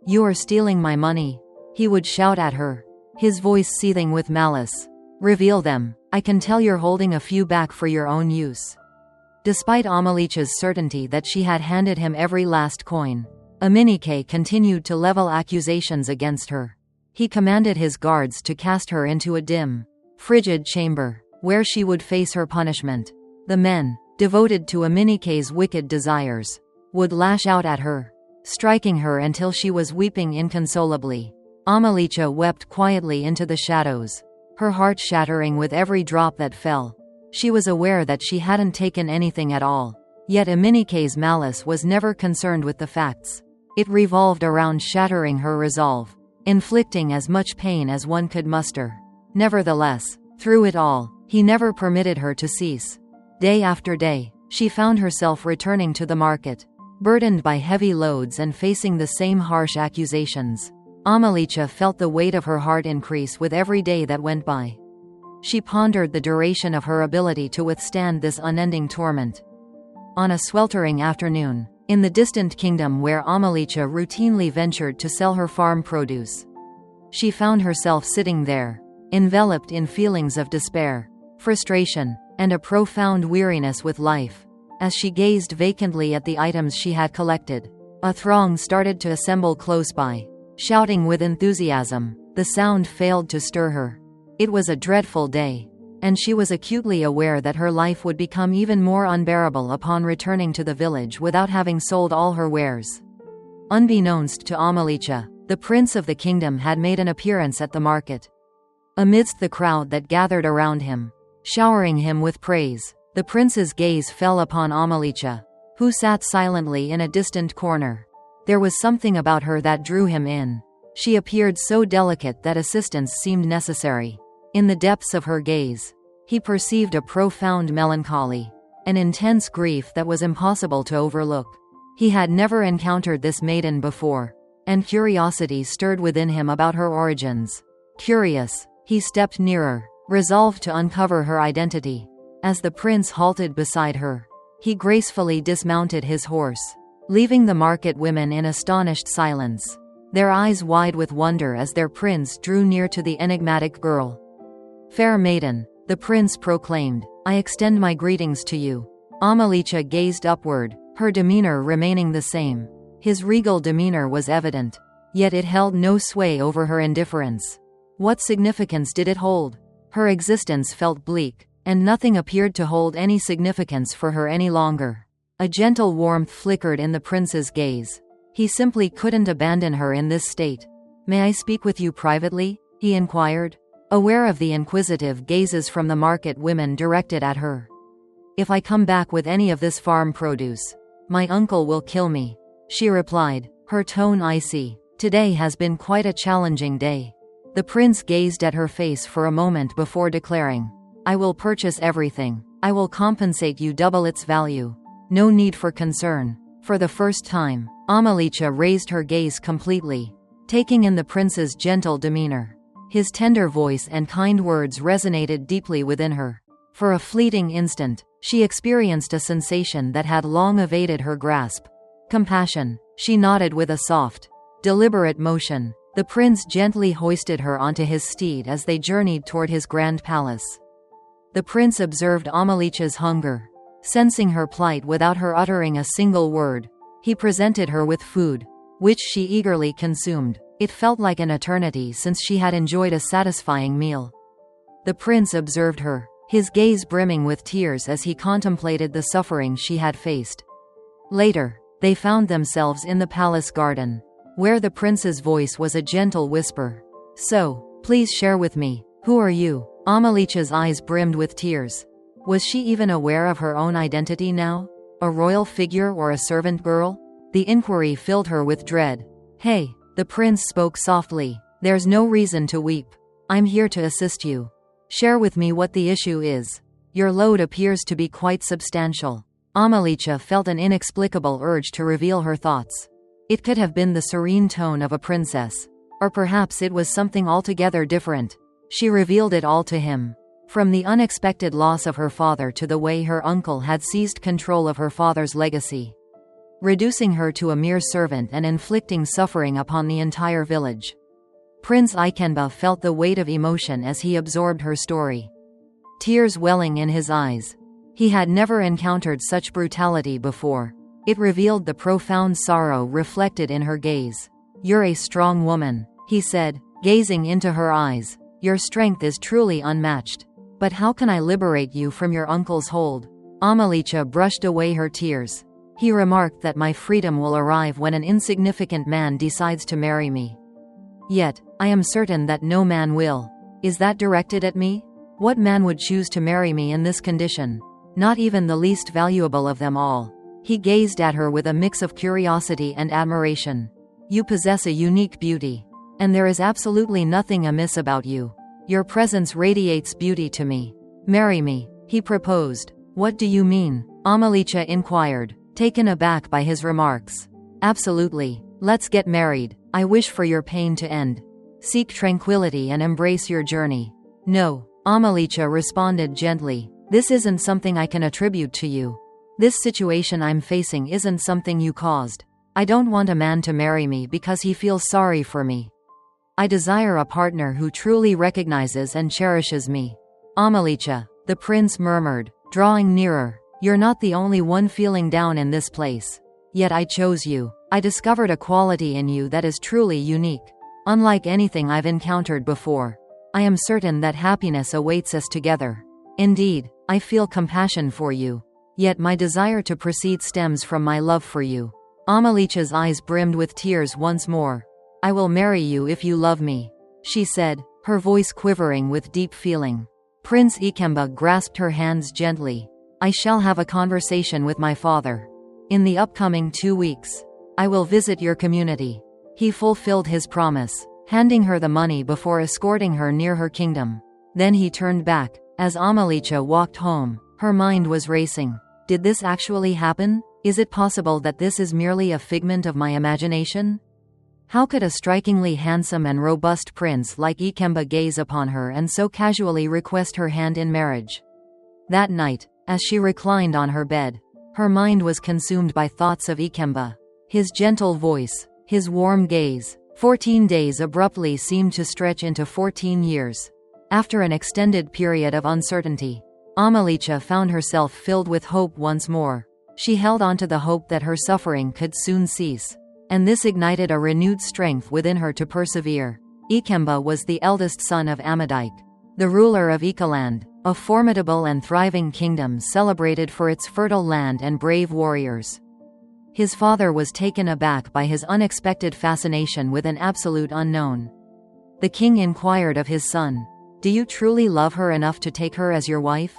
"You are stealing my money," he would shout at her, his voice seething with malice. "Reveal them. I can tell you're holding a few back for your own use." Despite Amalicha's certainty that she had handed him every last coin, Aminike continued to level accusations against her. He commanded his guards to cast her into a dim, frigid chamber, where she would face her punishment. The men, devoted to Aminike's wicked desires, would lash out at her, striking her until she was weeping inconsolably. Amalicha wept quietly into the shadows, her heart shattering with every drop that fell. She was aware that she hadn't taken anything at all. Yet Aminike's malice was never concerned with the facts. It revolved around shattering her resolve, inflicting as much pain as one could muster. Nevertheless, through it all, he never permitted her to cease. Day after day, she found herself returning to the market, burdened by heavy loads and facing the same harsh accusations. Amalicha felt the weight of her heart increase with every day that went by. She pondered the duration of her ability to withstand this unending torment. On a sweltering afternoon, in the distant kingdom where Amalicha routinely ventured to sell her farm produce, she found herself sitting there, enveloped in feelings of despair, frustration, and a profound weariness with life. As she gazed vacantly at the items she had collected, a throng started to assemble close by, shouting with enthusiasm. The sound failed to stir her. It was a dreadful day, and she was acutely aware that her life would become even more unbearable upon returning to the village without having sold all her wares. Unbeknownst to Amalicha, the prince of the kingdom had made an appearance at the market. Amidst the crowd that gathered around him, showering him with praise, the prince's gaze fell upon Amalicha, who sat silently in a distant corner. There was something about her that drew him in. She appeared so delicate that assistance seemed necessary. In the depths of her gaze, he perceived a profound melancholy, an intense grief that was impossible to overlook. He had never encountered this maiden before, and curiosity stirred within him about her origins. Curious, he stepped nearer, resolved to uncover her identity. As the prince halted beside her, he gracefully dismounted his horse, leaving the market women in astonished silence, their eyes wide with wonder as their prince drew near to the enigmatic girl. "Fair maiden," the prince proclaimed, "I extend my greetings to you." Amalicha gazed upward, her demeanor remaining the same. His regal demeanor was evident, yet it held no sway over her indifference. What significance did it hold? Her existence felt bleak, and nothing appeared to hold any significance for her any longer. A gentle warmth flickered in the prince's gaze. He simply couldn't abandon her in this state. "May I speak with you privately?" he inquired, aware of the inquisitive gazes from the market women directed at her. "If I come back with any of this farm produce, my uncle will kill me," she replied, her tone icy. "Today has been quite a challenging day." The prince gazed at her face for a moment before declaring, "I will purchase everything. I will compensate you double its value. No need for concern." For the first time, Amalicha raised her gaze completely, taking in the prince's gentle demeanor. His tender voice and kind words resonated deeply within her. For a fleeting instant, she experienced a sensation that had long evaded her grasp. Compassion. She nodded with a soft, deliberate motion. The prince gently hoisted her onto his steed as they journeyed toward his grand palace. The prince observed Amalicha's hunger. Sensing her plight without her uttering a single word, he presented her with food, which she eagerly consumed. It felt like an eternity since she had enjoyed a satisfying meal. The prince observed her, his gaze brimming with tears as he contemplated the suffering she had faced. Later, they found themselves in the palace garden, where the prince's voice was a gentle whisper. "So, please share with me, who are you?" Amalicha's eyes brimmed with tears. Was she even aware of her own identity now? A royal figure or a servant girl? The inquiry filled her with dread. "Hey," the prince spoke softly, "there's no reason to weep. I'm here to assist you. Share with me what the issue is. Your load appears to be quite substantial." Amalicha felt an inexplicable urge to reveal her thoughts. It could have been the serene tone of a princess, or perhaps it was something altogether different. She revealed it all to him. From the unexpected loss of her father to the way her uncle had seized control of her father's legacy, reducing her to a mere servant and inflicting suffering upon the entire village. Prince Ikenba felt the weight of emotion as he absorbed her story, tears welling in his eyes. He had never encountered such brutality before. It revealed the profound sorrow reflected in her gaze. "You're a strong woman," he said, gazing into her eyes. "Your strength is truly unmatched. But how can I liberate you from your uncle's hold?" Amalicha brushed away her tears. He remarked that my freedom will arrive when an insignificant man decides to marry me. Yet, I am certain that no man will. Is that directed at me? What man would choose to marry me in this condition? Not even the least valuable of them all. He gazed at her with a mix of curiosity and admiration. You possess a unique beauty. And there is absolutely nothing amiss about you. Your presence radiates beauty to me. Marry me, he proposed. What do you mean? Amalicha inquired, taken aback by his remarks. Absolutely. Let's get married. I wish for your pain to end. Seek tranquility and embrace your journey. No, Amalicha responded gently. This isn't something I can attribute to you. This situation I'm facing isn't something you caused. I don't want a man to marry me because he feels sorry for me. I desire a partner who truly recognizes and cherishes me. Amalicha, the prince murmured, drawing nearer. You're not the only one feeling down in this place. Yet I chose you. I discovered a quality in you that is truly unique. Unlike anything I've encountered before. I am certain that happiness awaits us together. Indeed, I feel compassion for you. Yet my desire to proceed stems from my love for you. Amalicha's eyes brimmed with tears once more. I will marry you if you love me, she said, her voice quivering with deep feeling. Prince Ikemba grasped her hands gently. I shall have a conversation with my father. In the upcoming 2 weeks, I will visit your community. He fulfilled his promise, handing her the money before escorting her near her kingdom. Then he turned back. As Amalicha walked home, her mind was racing. Did this actually happen? Is it possible that this is merely a figment of my imagination? How could a strikingly handsome and robust prince like Ikemba gaze upon her and so casually request her hand in marriage? That night, as she reclined on her bed, her mind was consumed by thoughts of Ikemba. His gentle voice, his warm gaze. 14 days abruptly seemed to stretch into 14 years. After an extended period of uncertainty, Amalicha found herself filled with hope once more. She held on to the hope that her suffering could soon cease. And this ignited a renewed strength within her to persevere. Ikemba was the eldest son of Amadike, the ruler of Ikaland, a formidable and thriving kingdom celebrated for its fertile land and brave warriors. His father was taken aback by his unexpected fascination with an absolute unknown. The king inquired of his son, "Do you truly love her enough to take her as your wife?"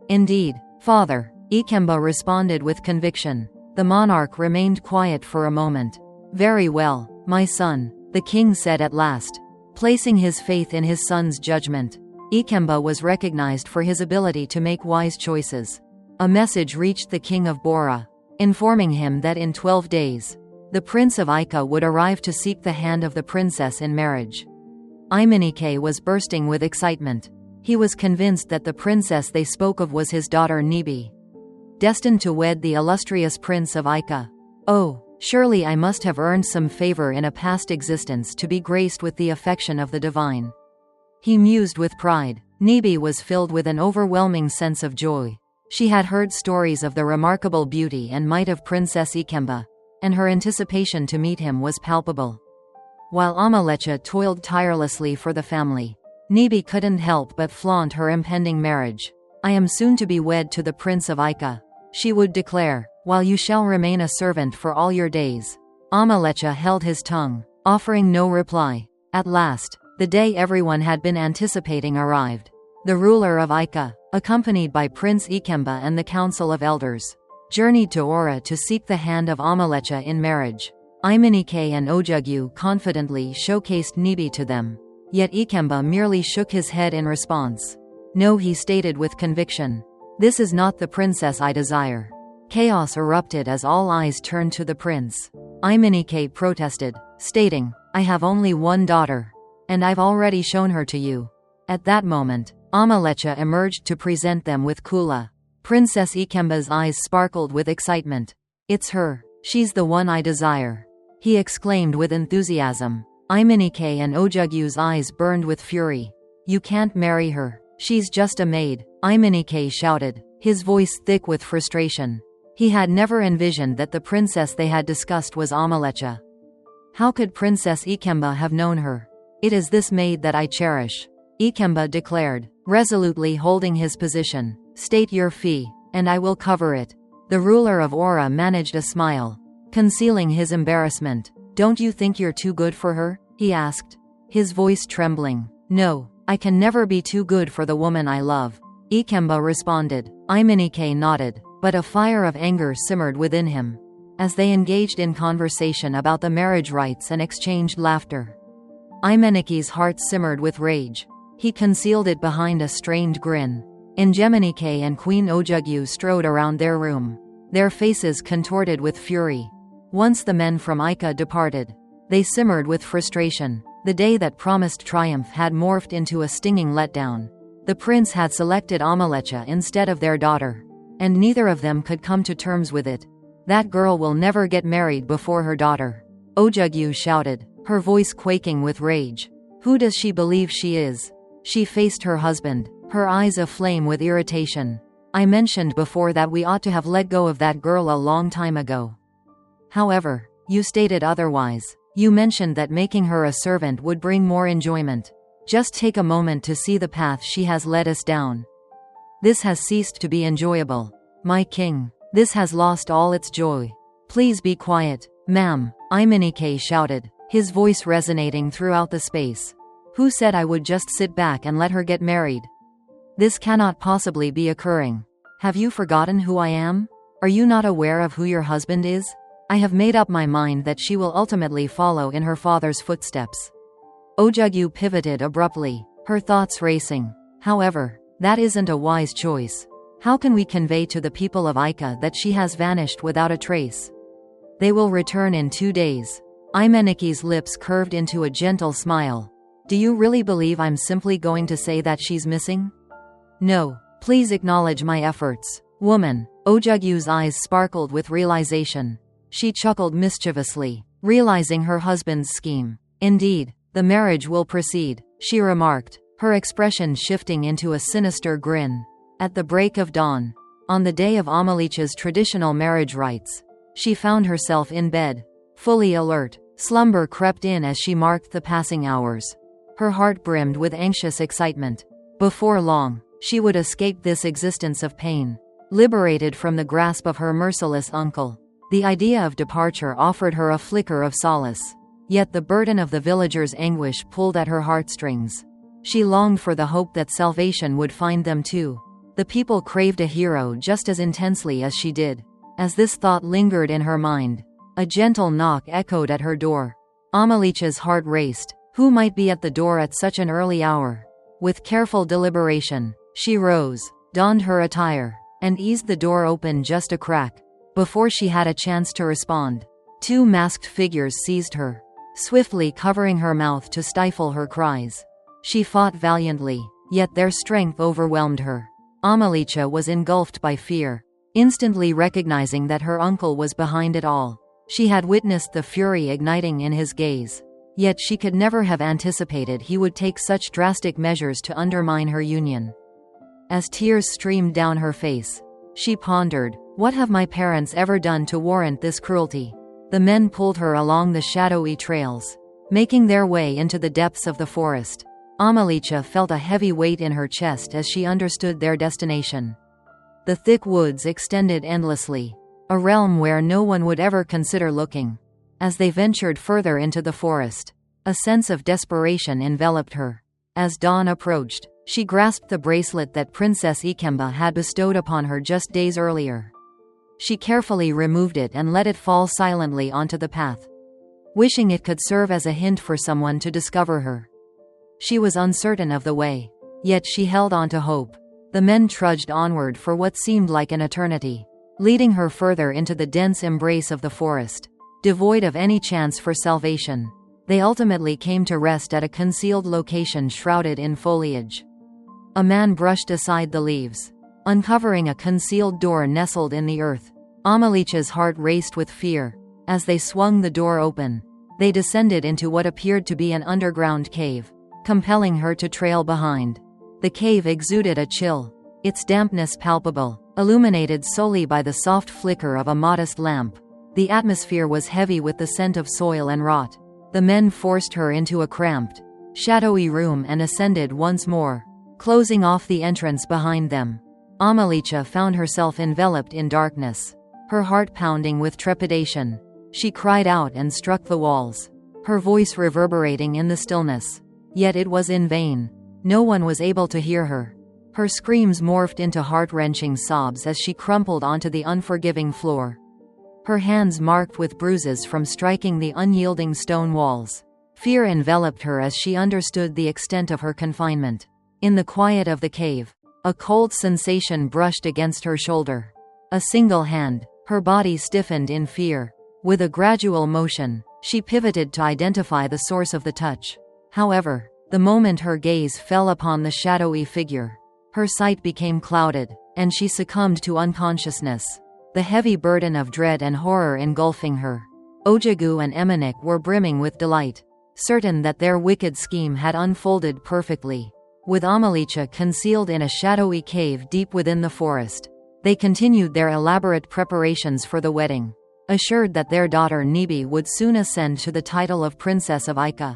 "Indeed, father," Ikemba responded with conviction. The monarch remained quiet for a moment. "Very well, my son," the king said at last. Placing his faith in his son's judgment, Ikemba was recognized for his ability to make wise choices. A message reached the king of Bora, informing him that in 12 days, the prince of Ika would arrive to seek the hand of the princess in marriage. Imanike was bursting with excitement. He was convinced that the princess they spoke of was his daughter Nibi, destined to wed the illustrious prince of Ika. Oh, surely I must have earned some favor in a past existence to be graced with the affection of the divine. He mused with pride. Nibi was filled with an overwhelming sense of joy. She had heard stories of the remarkable beauty and might of Princess Ikemba, and her anticipation to meet him was palpable. While Amalecha toiled tirelessly for the family, Nibi couldn't help but flaunt her impending marriage. "I am soon to be wed to the prince of Ika," she would declare, "while you shall remain a servant for all your days." Amalecha held his tongue, offering no reply. At last, the day everyone had been anticipating arrived. The ruler of Ika, accompanied by Prince Ikemba and the Council of Elders, journeyed to Ora to seek the hand of Amalecha in marriage. Imanike and Ojugyu confidently showcased Nibi to them. Yet Ikemba merely shook his head in response. "No," he stated with conviction. "This is not the princess I desire." Chaos erupted as all eyes turned to the prince. Imanike protested, stating, "I have only one daughter, and I've already shown her to you." At that moment, Amalecha emerged to present them with Kula. Princess Ikemba's eyes sparkled with excitement. "It's her. She's the one I desire," he exclaimed with enthusiasm. Imanike and Ojugyu's eyes burned with fury. "You can't marry her. She's just a maid," Imanike shouted, his voice thick with frustration. He had never envisioned that the princess they had discussed was Amalecha. How could Princess Ikemba have known her? "It is this maid that I cherish," Ikemba declared, resolutely holding his position. "State your fee, and I will cover it." The ruler of Aura managed a smile, concealing his embarrassment. "Don't you think you're too good for her?" he asked, his voice trembling. "No, I can never be too good for the woman I love," Ikemba responded. Iminike nodded, but a fire of anger simmered within him. As they engaged in conversation about the marriage rites and exchanged laughter, Imenike's heart simmered with rage. He concealed it behind a strained grin. Ingeminike and Queen Ojugyu strode around their room, their faces contorted with fury. Once the men from Ika departed, they simmered with frustration. The day that promised triumph had morphed into a stinging letdown. The prince had selected Amalecha instead of their daughter, and neither of them could come to terms with it. "That girl will never get married before her daughter," Ojugyu shouted, her voice quaking with rage. "Who does she believe she is?" She faced her husband, her eyes aflame with irritation. "I mentioned before that we ought to have let go of that girl a long time ago. However, you stated otherwise. You mentioned that making her a servant would bring more enjoyment. Just take a moment to see the path she has led us down. This has ceased to be enjoyable. My king, this has lost all its joy. Please be quiet, ma'am," Iminike shouted, his voice resonating throughout the space. "Who said I would just sit back and let her get married? This cannot possibly be occurring. Have you forgotten who I am? Are you not aware of who your husband is? I have made up my mind that she will ultimately follow in her father's footsteps." Ojugyu pivoted abruptly, her thoughts racing. "However, that isn't a wise choice. How can we convey to the people of Ika that she has vanished without a trace? They will return in 2 days. Imenike's lips curved into a gentle smile. "Do you really believe I'm simply going to say that she's missing? No, please acknowledge my efforts, woman." Ojugyu's eyes sparkled with realization. She chuckled mischievously, realizing her husband's scheme. "Indeed, the marriage will proceed," she remarked, her expression shifting into a sinister grin. At the break of dawn, on the day of Amalecha's traditional marriage rites, she found herself in bed, fully alert. Slumber crept in as she marked the passing hours. Her heart brimmed with anxious excitement. Before long, she would escape this existence of pain, liberated from the grasp of her merciless uncle. The idea of departure offered her a flicker of solace. Yet the burden of the villagers' anguish pulled at her heartstrings. She longed for the hope that salvation would find them too. The people craved a hero just as intensely as she did. As this thought lingered in her mind, a gentle knock echoed at her door. Amalecha's heart raced. Who might be at the door at such an early hour? With careful deliberation, she rose, donned her attire, and eased the door open just a crack. Before she had a chance to respond, 2 masked figures seized her, swiftly covering her mouth to stifle her cries. She fought valiantly, yet their strength overwhelmed her. Amalecha was engulfed by fear, instantly recognizing that her uncle was behind it all. She had witnessed the fury igniting in his gaze, yet she could never have anticipated he would take such drastic measures to undermine her union. As tears streamed down her face, she pondered, "What have my parents ever done to warrant this cruelty?" The men pulled her along the shadowy trails, making their way into the depths of the forest. Amalecha felt a heavy weight in her chest as she understood their destination. The thick woods extended endlessly, a realm where no one would ever consider looking. As they ventured further into the forest, a sense of desperation enveloped her. As dawn approached, she grasped the bracelet that Princess Ikemba had bestowed upon her just days earlier. She carefully removed it and let it fall silently onto the path, wishing it could serve as a hint for someone to discover her. She was uncertain of the way, yet she held on to hope. The men trudged onward for what seemed like an eternity, leading her further into the dense embrace of the forest. Devoid of any chance for salvation, they ultimately came to rest at a concealed location shrouded in foliage. A man brushed aside the leaves, uncovering a concealed door nestled in the earth. Amalecha's heart raced with fear. As they swung the door open, they descended into what appeared to be an underground cave, compelling her to trail behind. The cave exuded a chill, its dampness palpable, illuminated solely by the soft flicker of a modest lamp. The atmosphere was heavy with the scent of soil and rot. The men forced her into a cramped, shadowy room and ascended once more, closing off the entrance behind them. Amalecha found herself enveloped in darkness. her heart pounding with trepidation. She cried out and struck the walls, her voice reverberating in the stillness. Yet it was in vain. No one was able to hear her. Her screams morphed into heart-wrenching sobs as she crumpled onto the unforgiving floor, her hands marked with bruises from striking the unyielding stone walls. Fear enveloped her as she understood the extent of her confinement. In the quiet of the cave, a cold sensation brushed against her shoulder. A single hand. Her body stiffened in fear. With a gradual motion, she pivoted to identify the source of the touch. However, the moment her gaze fell upon the shadowy figure, her sight became clouded, and she succumbed to unconsciousness, the heavy burden of dread and horror engulfing her. Ojagu and Emanik were brimming with delight, certain that their wicked scheme had unfolded perfectly. With Amalicha concealed in a shadowy cave deep within the forest, they continued their elaborate preparations for the wedding, assured that their daughter Nibi would soon ascend to the title of Princess of Ica.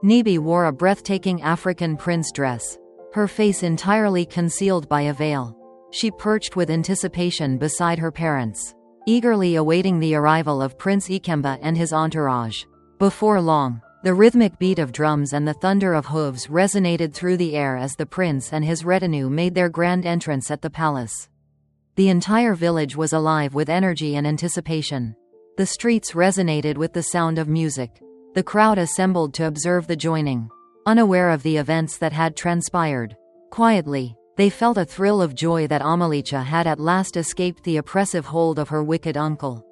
Nibi wore a breathtaking African prince dress, her face entirely concealed by a veil. She perched with anticipation beside her parents, eagerly awaiting the arrival of Prince Ikemba and his entourage. Before long, the rhythmic beat of drums and the thunder of hooves resonated through the air as the prince and his retinue made their grand entrance at the palace. The entire village was alive with energy and anticipation. The streets resonated with the sound of music. The crowd assembled to observe the joining, unaware of the events that had transpired. Quietly, they felt a thrill of joy that Amalicha had at last escaped the oppressive hold of her wicked uncle.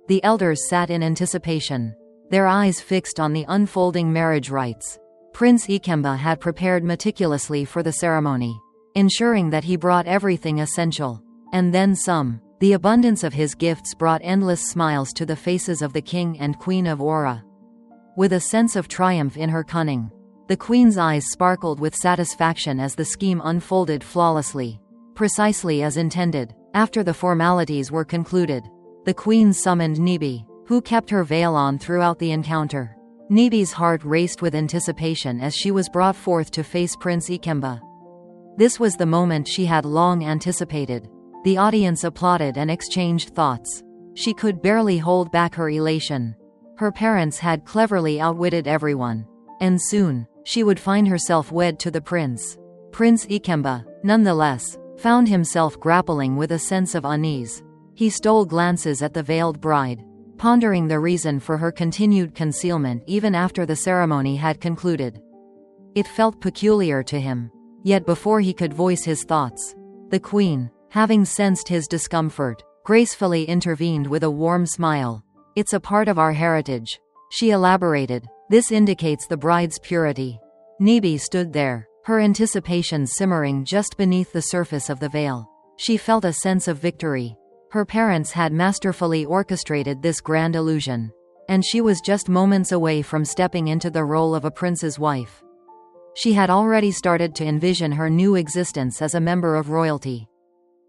The elders sat in anticipation, their eyes fixed on the unfolding marriage rites. Prince Ikemba had prepared meticulously for the ceremony, ensuring that he brought everything essential. And then some. The abundance of his gifts brought endless smiles to the faces of the king and queen of Aura. With a sense of triumph in her cunning, the queen's eyes sparkled with satisfaction as the scheme unfolded flawlessly, precisely as intended. After the formalities were concluded, the queen summoned Nibi, who kept her veil on throughout the encounter. Nibi's heart raced with anticipation as she was brought forth to face Prince Ikemba. This was the moment she had long anticipated. The audience applauded and exchanged thoughts. She could barely hold back her elation. Her parents had cleverly outwitted everyone, and soon, she would find herself wed to the prince. Prince Ikemba, nonetheless, found himself grappling with a sense of unease. He stole glances at the veiled bride, pondering the reason for her continued concealment even after the ceremony had concluded. It felt peculiar to him. Yet before he could voice his thoughts, the queen, having sensed his discomfort, gracefully intervened with a warm smile. "It's a part of our heritage," she elaborated. "This indicates the bride's purity." Nibi stood there, her anticipation simmering just beneath the surface of the veil. She felt a sense of victory. Her parents had masterfully orchestrated this grand illusion, and she was just moments away from stepping into the role of a prince's wife. She had already started to envision her new existence as a member of royalty.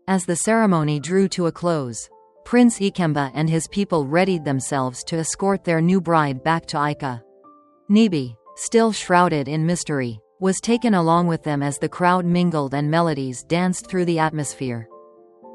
As the ceremony drew to a close, Prince Ikemba and his people readied themselves to escort their new bride back to Ica. Nibi, still shrouded in mystery, was taken along with them as the crowd mingled and melodies danced through the atmosphere.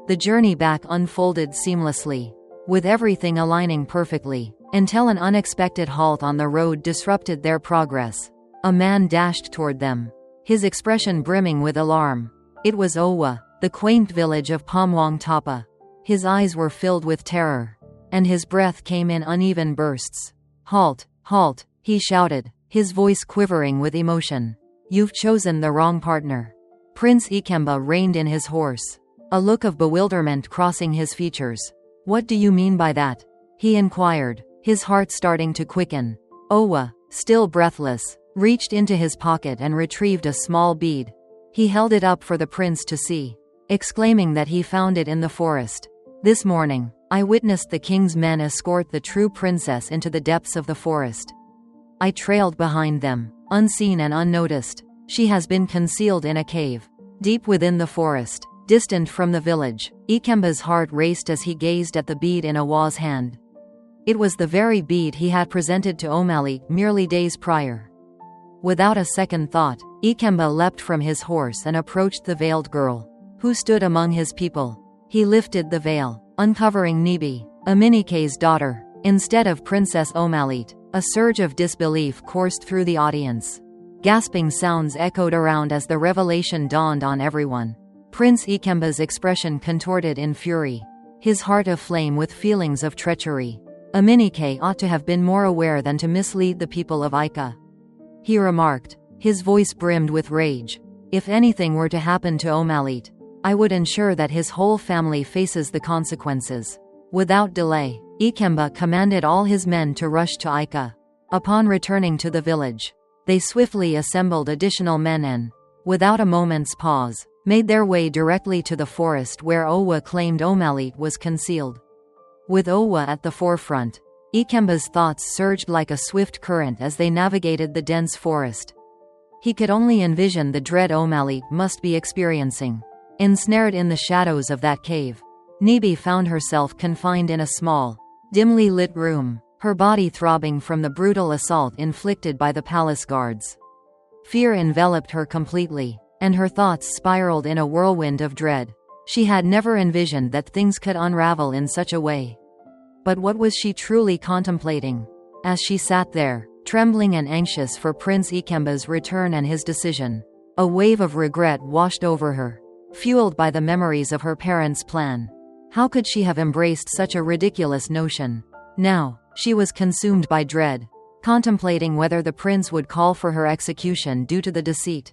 The journey back unfolded seamlessly, with everything aligning perfectly, until an unexpected halt on the road disrupted their progress. A man dashed toward them, his expression brimming with alarm. It was Owa, the quaint village of Pamwang Tapa. His eyes were filled with terror, and his breath came in uneven bursts. "Halt, halt," he shouted, his voice quivering with emotion. "You've chosen the wrong partner." Prince Ikemba reined in his horse, a look of bewilderment crossing his features. "What do you mean by that?" he inquired, his heart starting to quicken. Owa, still breathless, reached into his pocket and retrieved a small bead. He held it up for the prince to see, exclaiming that he found it in the forest. "This morning, I witnessed the king's men escort the true princess into the depths of the forest. I trailed behind them, unseen and unnoticed. She has been concealed in a cave, deep within the forest, distant from the village." Ikemba's heart raced as he gazed at the bead in Awa's hand. It was the very bead he had presented to Omali merely days prior. Without a second thought, Ikemba leapt from his horse and approached the veiled girl, who stood among his people. He lifted the veil, uncovering Nibi, Aminike's daughter, instead of Princess Omalit. A surge of disbelief coursed through the audience. Gasping sounds echoed around as the revelation dawned on everyone. Prince Ikemba's expression contorted in fury, his heart aflame with feelings of treachery. Aminike ought to have been more aware than to mislead the people of Ika, he remarked. His voice brimmed with rage. If anything were to happen to Omalit, I would ensure that his whole family faces the consequences. Without delay, Ikemba commanded all his men to rush to Ika. Upon returning to the village, they swiftly assembled additional men and, without a moment's pause, made their way directly to the forest where Owa claimed Omalit was concealed. With Owa at the forefront, Ikemba's thoughts surged like a swift current as they navigated the dense forest. He could only envision the dread Omalit must be experiencing. Ensnared in the shadows of that cave, Nibi found herself confined in a small, dimly lit room, her body throbbing from the brutal assault inflicted by the palace guards. Fear enveloped her completely, and her thoughts spiraled in a whirlwind of dread. She had never envisioned that things could unravel in such a way. But what was she truly contemplating? As she sat there, trembling and anxious for Prince Ikemba's return and his decision, a wave of regret washed over her, fueled by the memories of her parents' plan. How could she have embraced such a ridiculous notion? Now, she was consumed by dread, contemplating whether the prince would call for her execution due to the deceit.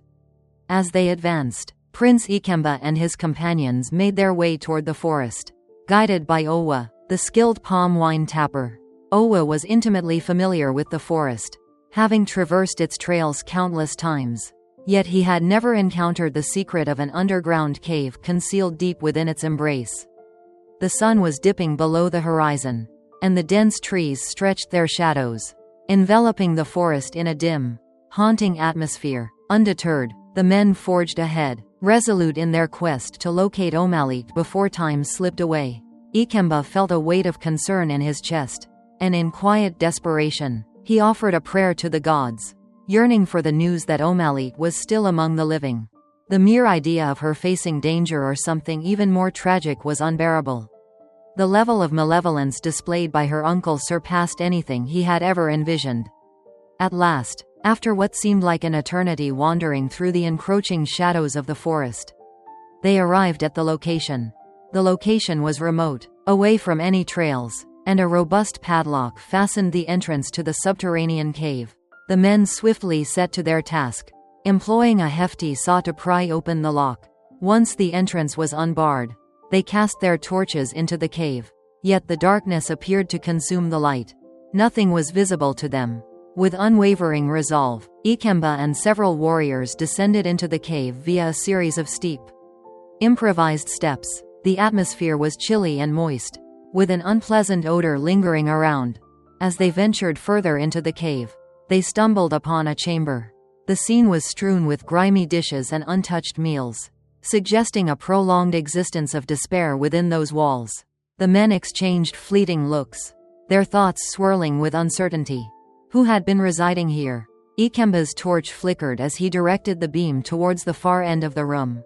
As they advanced, Prince Ikemba and his companions made their way toward the forest, guided by Owa, the skilled palm wine tapper. Owa was intimately familiar with the forest, having traversed its trails countless times. Yet he had never encountered the secret of an underground cave concealed deep within its embrace. The sun was dipping below the horizon, and the dense trees stretched their shadows, enveloping the forest in a dim, haunting atmosphere. Undeterred, the men forged ahead, resolute in their quest to locate Omalit before time slipped away. Ikemba felt a weight of concern in his chest, and in quiet desperation, he offered a prayer to the gods, yearning for the news that Omalit was still among the living. The mere idea of her facing danger or something even more tragic was unbearable. The level of malevolence displayed by her uncle surpassed anything he had ever envisioned. At last, after what seemed like an eternity wandering through the encroaching shadows of the forest, they arrived at the location. The location was remote, away from any trails, and a robust padlock fastened the entrance to the subterranean cave. The men swiftly set to their task, employing a hefty saw to pry open the lock. Once the entrance was unbarred, they cast their torches into the cave. Yet the darkness appeared to consume the light. Nothing was visible to them. With unwavering resolve, Ikemba and several warriors descended into the cave via a series of steep, improvised steps. The atmosphere was chilly and moist, with an unpleasant odor lingering around. As they ventured further into the cave, they stumbled upon a chamber. The scene was strewn with grimy dishes and untouched meals, suggesting a prolonged existence of despair within those walls. The men exchanged fleeting looks, their thoughts swirling with uncertainty. Who had been residing here? Ikemba's torch flickered as he directed the beam towards the far end of the room,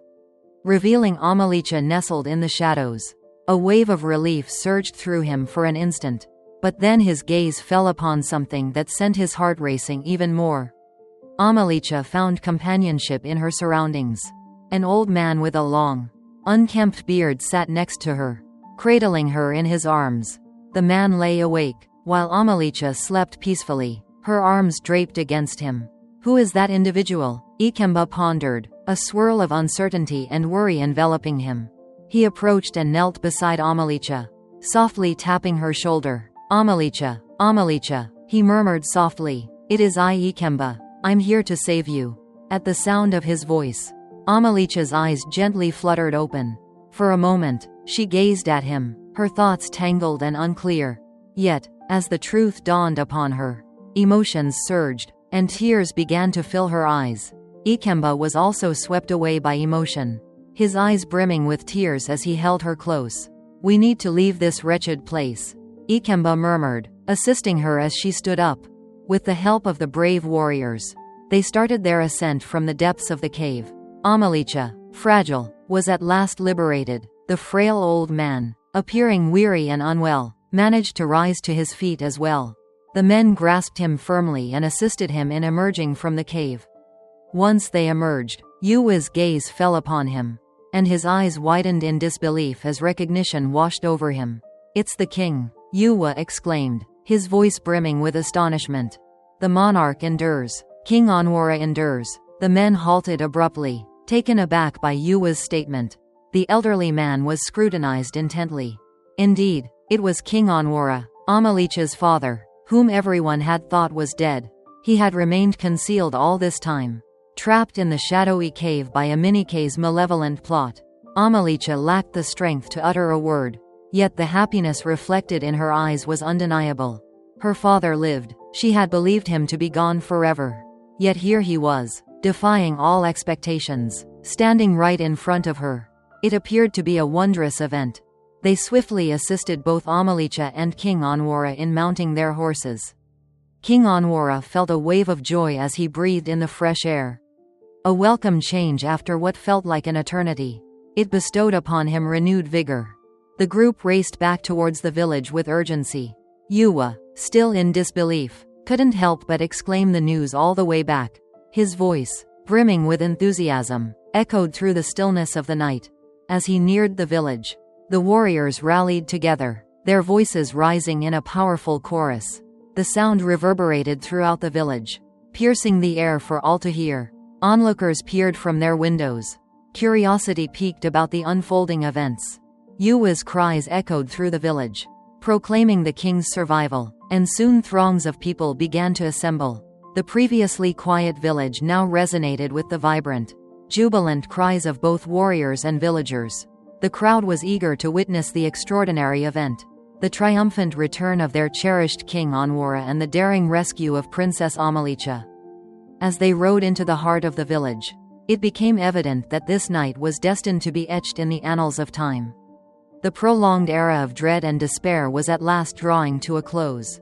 revealing Amalicha nestled in the shadows. A wave of relief surged through him for an instant, but then his gaze fell upon something that sent his heart racing even more. Amalicha found companionship in her surroundings. An old man with a long, unkempt beard sat next to her, cradling her in his arms. The man lay awake, while Amalicha slept peacefully, her arms draped against him. Who is that individual? Ikemba pondered, a swirl of uncertainty and worry enveloping him. He approached and knelt beside Amalicha, softly tapping her shoulder. Amalicha, Amalicha, he murmured softly. It is I, Ikemba. I'm here to save you. At the sound of his voice, Amalicha's eyes gently fluttered open. For a moment, she gazed at him, her thoughts tangled and unclear. Yet, as the truth dawned upon her, emotions surged, and tears began to fill her eyes. Ikemba was also swept away by emotion, his eyes brimming with tears as he held her close. We need to leave this wretched place, Ikemba murmured, assisting her as she stood up. With the help of the brave warriors, they started their ascent from the depths of the cave. Amalicha, fragile, was at last liberated. The frail old man, appearing weary and unwell, managed to rise to his feet as well. The men grasped him firmly and assisted him in emerging from the cave. Once they emerged, Yuwa's gaze fell upon him, and his eyes widened in disbelief as recognition washed over him. "It's the king," Yuwa exclaimed, his voice brimming with astonishment. "The monarch endures. King Onwara endures." The men halted abruptly, taken aback by Yuwa's statement. The elderly man was scrutinized intently. Indeed, it was King Onwara, Amalicha's father, whom everyone had thought was dead. He had remained concealed all this time, trapped in the shadowy cave by Aminike's malevolent plot. Amalicha lacked the strength to utter a word, yet the happiness reflected in her eyes was undeniable. Her father lived. She had believed him to be gone forever. Yet here he was, defying all expectations, standing right in front of her. It appeared to be a wondrous event. They swiftly assisted both Amalicha and King Onwara in mounting their horses. King Onwara felt a wave of joy as he breathed in the fresh air. A welcome change after what felt like an eternity. It bestowed upon him renewed vigor. The group raced back towards the village with urgency. Yuwa, still in disbelief, couldn't help but exclaim the news all the way back. His voice, brimming with enthusiasm, echoed through the stillness of the night. As he neared the village, the warriors rallied together, their voices rising in a powerful chorus. The sound reverberated throughout the village, piercing the air for all to hear. Onlookers peered from their windows. Curiosity piqued about the unfolding events. Yuwa's cries echoed through the village, proclaiming the king's survival, and soon throngs of people began to assemble. The previously quiet village now resonated with the vibrant, jubilant cries of both warriors and villagers. The crowd was eager to witness the extraordinary event, the triumphant return of their cherished King Onwara and the daring rescue of Princess Amalicha. As they rode into the heart of the village, it became evident that this night was destined to be etched in the annals of time. The prolonged era of dread and despair was at last drawing to a close.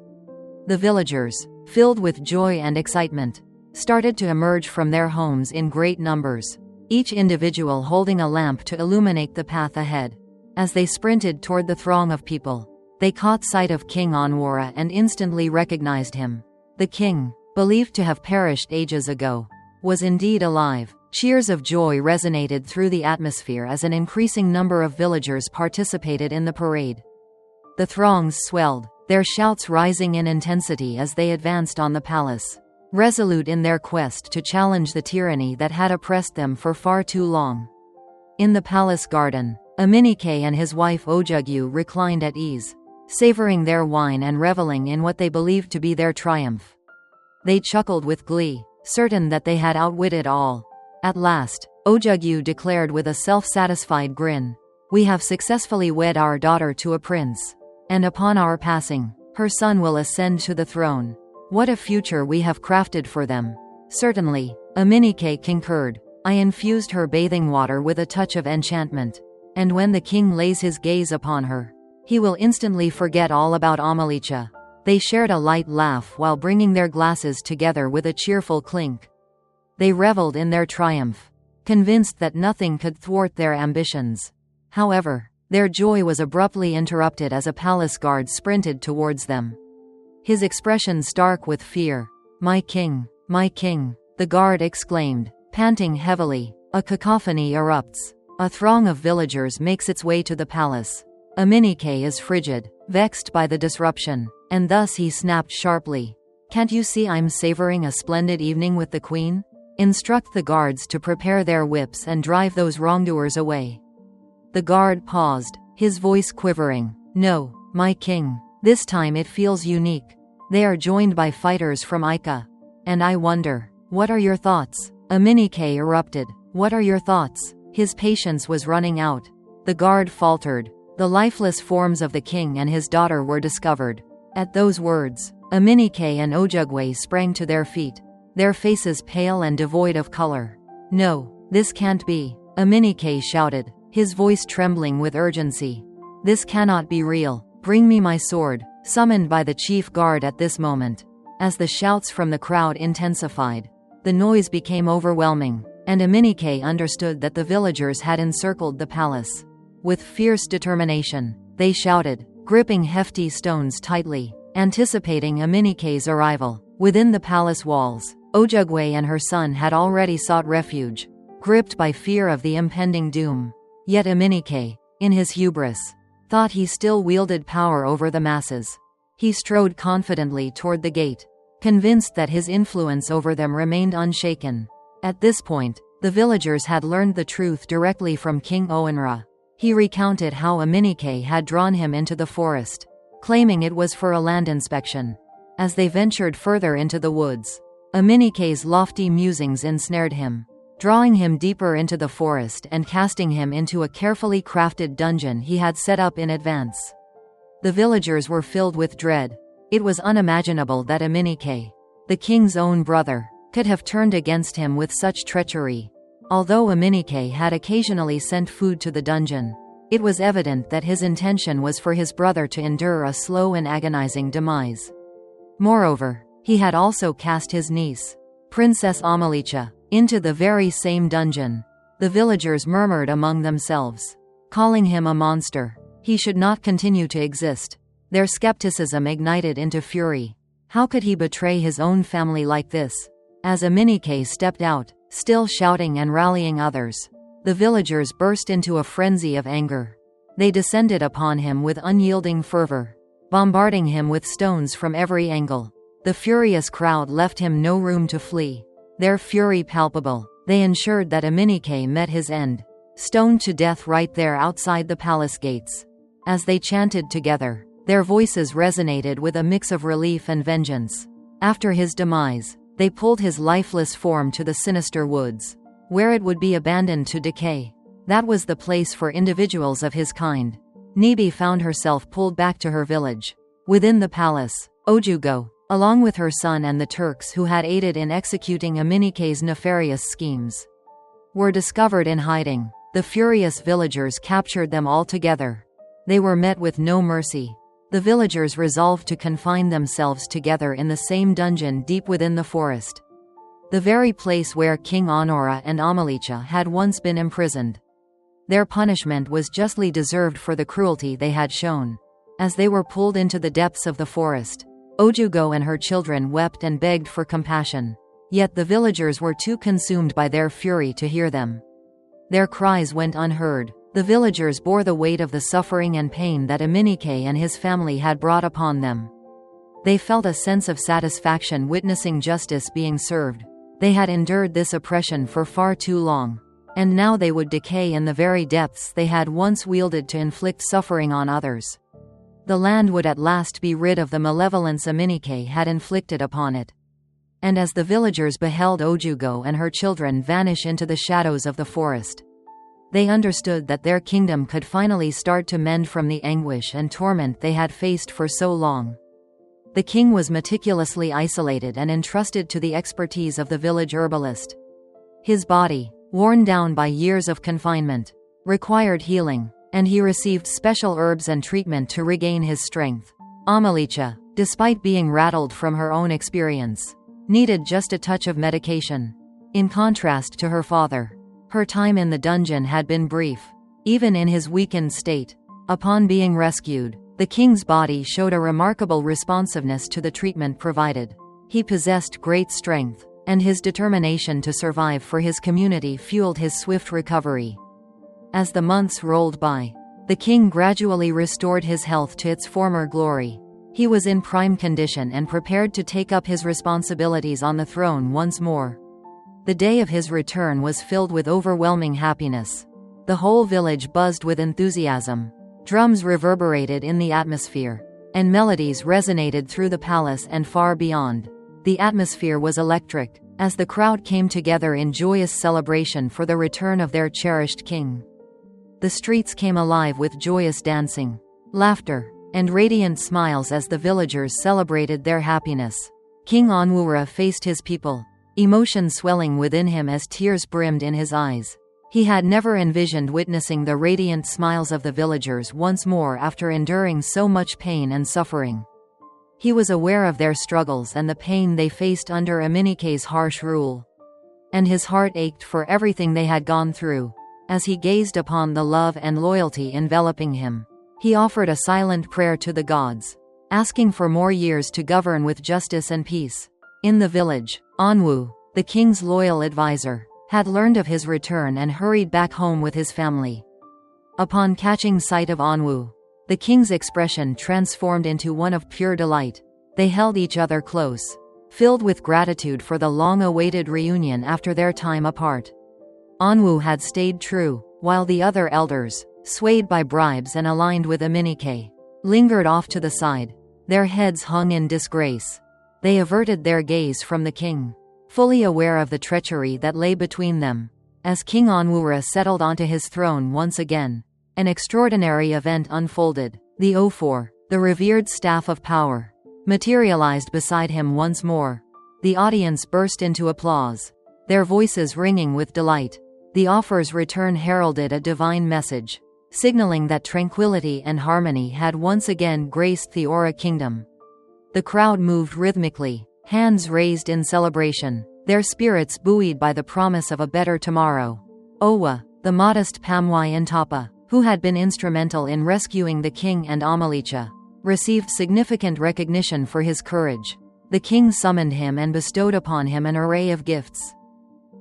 The villagers, filled with joy and excitement, started to emerge from their homes in great numbers, each individual holding a lamp to illuminate the path ahead. As they sprinted toward the throng of people, they caught sight of King Onwara and instantly recognized him. The king, believed to have perished ages ago, was indeed alive. Cheers of joy resonated through the atmosphere as an increasing number of villagers participated in the parade. The throngs swelled, their shouts rising in intensity as they advanced on the palace, resolute in their quest to challenge the tyranny that had oppressed them for far too long. In the palace garden, Aminike and his wife Ojugyu reclined at ease, savoring their wine and reveling in what they believed to be their triumph. They chuckled with glee, certain that they had outwitted all. At last, Ojugyu declared with a self-satisfied grin, "We have successfully wed our daughter to a prince. And upon our passing, her son will ascend to the throne. What a future we have crafted for them." "Certainly," Aminike concurred. "I infused her bathing water with a touch of enchantment. And when the king lays his gaze upon her, he will instantly forget all about Amalicha." They shared a light laugh while bringing their glasses together with a cheerful clink. They reveled in their triumph, convinced that nothing could thwart their ambitions. However, their joy was abruptly interrupted as a palace guard sprinted towards them, his expression stark with fear. My king, the guard exclaimed, panting heavily. A cacophony erupts. A throng of villagers makes its way to the palace. Aminike is frigid, vexed by the disruption, and thus he snapped sharply. "Can't you see I'm savoring a splendid evening with the queen? Instruct the guards to prepare their whips and drive those wrongdoers away." The guard paused, his voice quivering. "No, my king. This time it feels unique. They are joined by fighters from Ica. And I wonder, what are your thoughts?" Aminike erupted. "What are your thoughts?" His patience was running out. The guard faltered. The lifeless forms of the king and his daughter were discovered. At those words, Aminike and Ojugwe sprang to their feet, their faces pale and devoid of color. "No, this can't be," Aminike shouted, his voice trembling with urgency. "This cannot be real. Bring me my sword," summoned by the chief guard at this moment. As the shouts from the crowd intensified, the noise became overwhelming, and Aminike understood that the villagers had encircled the palace. With fierce determination, they shouted, gripping hefty stones tightly, anticipating Aminike's arrival. Within the palace walls, Ojugwe and her son had already sought refuge, gripped by fear of the impending doom. Yet Aminike, in his hubris, thought he still wielded power over the masses. He strode confidently toward the gate, convinced that his influence over them remained unshaken. At this point, the villagers had learned the truth directly from King Oenra. He recounted how Aminike had drawn him into the forest, claiming it was for a land inspection. As they ventured further into the woods, Aminike's lofty musings ensnared him, drawing him deeper into the forest and casting him into a carefully crafted dungeon he had set up in advance. The villagers were filled with dread. It was unimaginable that Aminike, the king's own brother, could have turned against him with such treachery. Although Aminike had occasionally sent food to the dungeon, it was evident that his intention was for his brother to endure a slow and agonizing demise. Moreover, he had also cast his niece, Princess Amalicha, into the very same dungeon. The villagers murmured among themselves, calling him a monster. He should not continue to exist. Their skepticism ignited into fury. How could he betray his own family like this? As Aminike stepped out, still shouting and rallying others, the villagers burst into a frenzy of anger. They descended upon him with unyielding fervor, bombarding him with stones from every angle. The furious crowd left him no room to flee. Their fury palpable, they ensured that Aminike met his end, stoned to death right there outside the palace gates. As they chanted together, their voices resonated with a mix of relief and vengeance. After his demise, they pulled his lifeless form to the sinister woods, where it would be abandoned to decay. That was the place for individuals of his kind. Nibi found herself pulled back to her village. Within the palace, Ojugo, along with her son and the Turks who had aided in executing Aminike's nefarious schemes, were discovered in hiding. The furious villagers captured them all together. They were met with no mercy. The villagers resolved to confine themselves together in the same dungeon deep within the forest, the very place where King Honora and Amalicha had once been imprisoned. Their punishment was justly deserved for the cruelty they had shown. As they were pulled into the depths of the forest, Ojugo and her children wept and begged for compassion. Yet the villagers were too consumed by their fury to hear them. Their cries went unheard. The villagers bore the weight of the suffering and pain that Aminike and his family had brought upon them. They felt a sense of satisfaction witnessing justice being served. They had endured this oppression for far too long, and now they would decay in the very depths they had once wielded to inflict suffering on others. The land would at last be rid of the malevolence Aminike had inflicted upon it. And as the villagers beheld Ojugo and her children vanish into the shadows of the forest, they understood that their kingdom could finally start to mend from the anguish and torment they had faced for so long. The king was meticulously isolated and entrusted to the expertise of the village herbalist. His body, worn down by years of confinement, required healing, and he received special herbs and treatment to regain his strength. Amalicha, despite being rattled from her own experience, needed just a touch of medication. In contrast to her father, her time in the dungeon had been brief. Even in his weakened state, upon being rescued, the king's body showed a remarkable responsiveness to the treatment provided. He possessed great strength, and his determination to survive for his community fueled his swift recovery. As the months rolled by, the king gradually restored his health to its former glory. He was in prime condition and prepared to take up his responsibilities on the throne once more. The day of his return was filled with overwhelming happiness. The whole village buzzed with enthusiasm. Drums reverberated in the atmosphere, and melodies resonated through the palace and far beyond. The atmosphere was electric, as the crowd came together in joyous celebration for the return of their cherished king. The streets came alive with joyous dancing, laughter, and radiant smiles as the villagers celebrated their happiness. King Onwura faced his people, emotion swelling within him as tears brimmed in his eyes. He had never envisioned witnessing the radiant smiles of the villagers once more after enduring so much pain and suffering. He was aware of their struggles and the pain they faced under Aminike's harsh rule, and his heart ached for everything they had gone through. As he gazed upon the love and loyalty enveloping him, He offered a silent prayer to the gods, asking for more years to govern with justice and peace. In the village, Onwu, the king's loyal advisor, had learned of his return and hurried back home with his family. Upon catching sight of Onwu, the king's expression transformed into one of pure delight. They held each other close, filled with gratitude for the long-awaited reunion after their time apart. Onwu had stayed true, while the other elders, swayed by bribes and aligned with Aminike, lingered off to the side, their heads hung in disgrace. They averted their gaze from the king, fully aware of the treachery that lay between them. As King Onwura settled onto his throne once again, an extraordinary event unfolded. The Ophor, the revered staff of power, materialized beside him once more. The audience burst into applause, their voices ringing with delight. The Offer's return heralded a divine message, signaling that tranquility and harmony had once again graced the Aura Kingdom. The crowd moved rhythmically, hands raised in celebration, their spirits buoyed by the promise of a better tomorrow. Owa, the modest Pamwai Intapa, who had been instrumental in rescuing the king and Amalicha, received significant recognition for his courage. The king summoned him and bestowed upon him an array of gifts.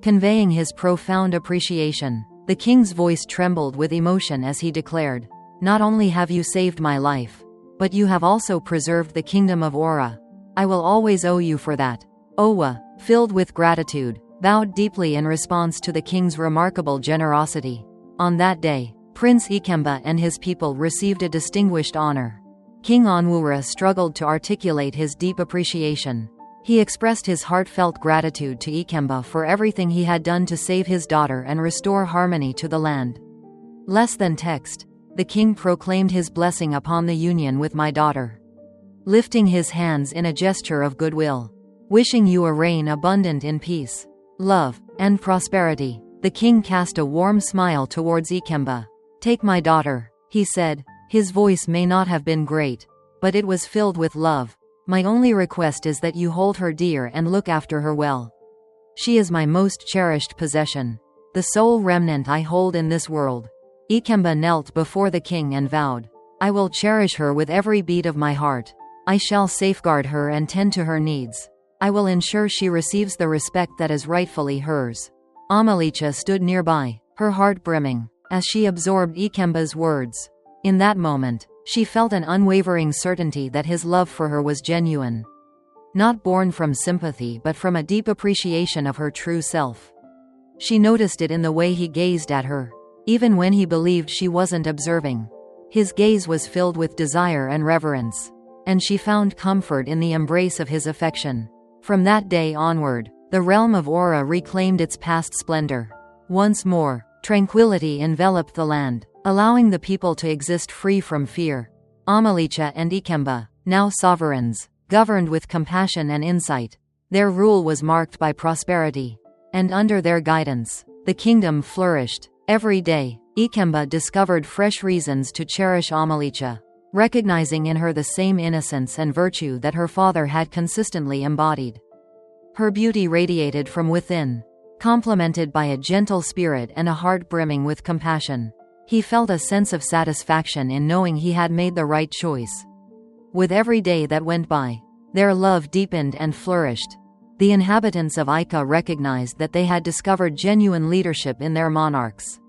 Conveying his profound appreciation, the king's voice trembled with emotion as he declared, "Not only have you saved my life, but you have also preserved the kingdom of Aura. I will always owe you for that." Owa, filled with gratitude, bowed deeply in response to the king's remarkable generosity. On that day, Prince Ikemba and his people received a distinguished honor. King Onwura struggled to articulate his deep appreciation. He expressed his heartfelt gratitude to Ikemba for everything he had done to save his daughter and restore harmony to the land. Less than text, the king proclaimed his blessing upon the union with my daughter, lifting his hands in a gesture of goodwill. "Wishing you a reign abundant in peace, love, and prosperity." The king cast a warm smile towards Ikemba. "Take my daughter," he said. His voice may not have been great, but it was filled with love. "My only request is that you hold her dear and look after her well. She is my most cherished possession, the sole remnant I hold in this world." Ikemba knelt before the king and vowed, "I will cherish her with every beat of my heart. I shall safeguard her and tend to her needs. I will ensure she receives the respect that is rightfully hers." Amalicha stood nearby, her heart brimming, as she absorbed Ikemba's words. In that moment, she felt an unwavering certainty that his love for her was genuine. Not born from sympathy but from a deep appreciation of her true self. She noticed it in the way he gazed at her, even when he believed she wasn't observing. His gaze was filled with desire and reverence, and she found comfort in the embrace of his affection. From that day onward, the realm of Aura reclaimed its past splendor. Once more, tranquility enveloped the land, allowing the people to exist free from fear. Amalicha and Ikemba, now sovereigns, governed with compassion and insight. Their rule was marked by prosperity, and under their guidance, the kingdom flourished. Every day, Ikemba discovered fresh reasons to cherish Amalicha, recognizing in her the same innocence and virtue that her father had consistently embodied. Her beauty radiated from within, complemented by a gentle spirit and a heart brimming with compassion. He felt a sense of satisfaction in knowing he had made the right choice. With every day that went by, their love deepened and flourished. The inhabitants of Ica recognized that they had discovered genuine leadership in their monarchs.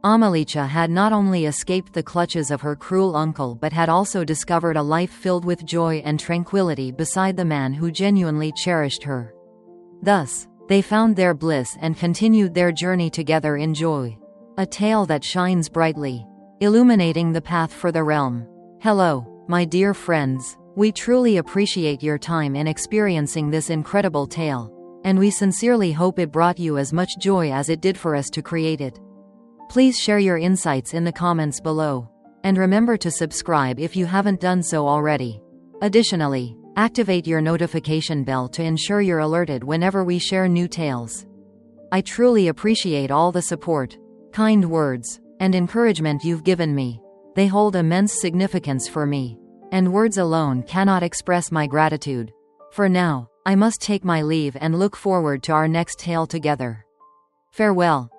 Amalicha had not only escaped the clutches of her cruel uncle but had also discovered a life filled with joy and tranquility beside the man who genuinely cherished her. Thus, they found their bliss and continued their journey together in joy. A tale that shines brightly, illuminating the path for the realm. Hello, my dear friends. We truly appreciate your time in experiencing this incredible tale, and we sincerely hope it brought you as much joy as it did for us to create it. Please share your insights in the comments below, and remember to subscribe if you haven't done so already. Additionally, activate your notification bell to ensure you're alerted whenever we share new tales. I truly appreciate all the support, kind words, and encouragement you've given me. They hold immense significance for me, and words alone cannot express my gratitude. For now, I must take my leave and look forward to our next tale together. Farewell.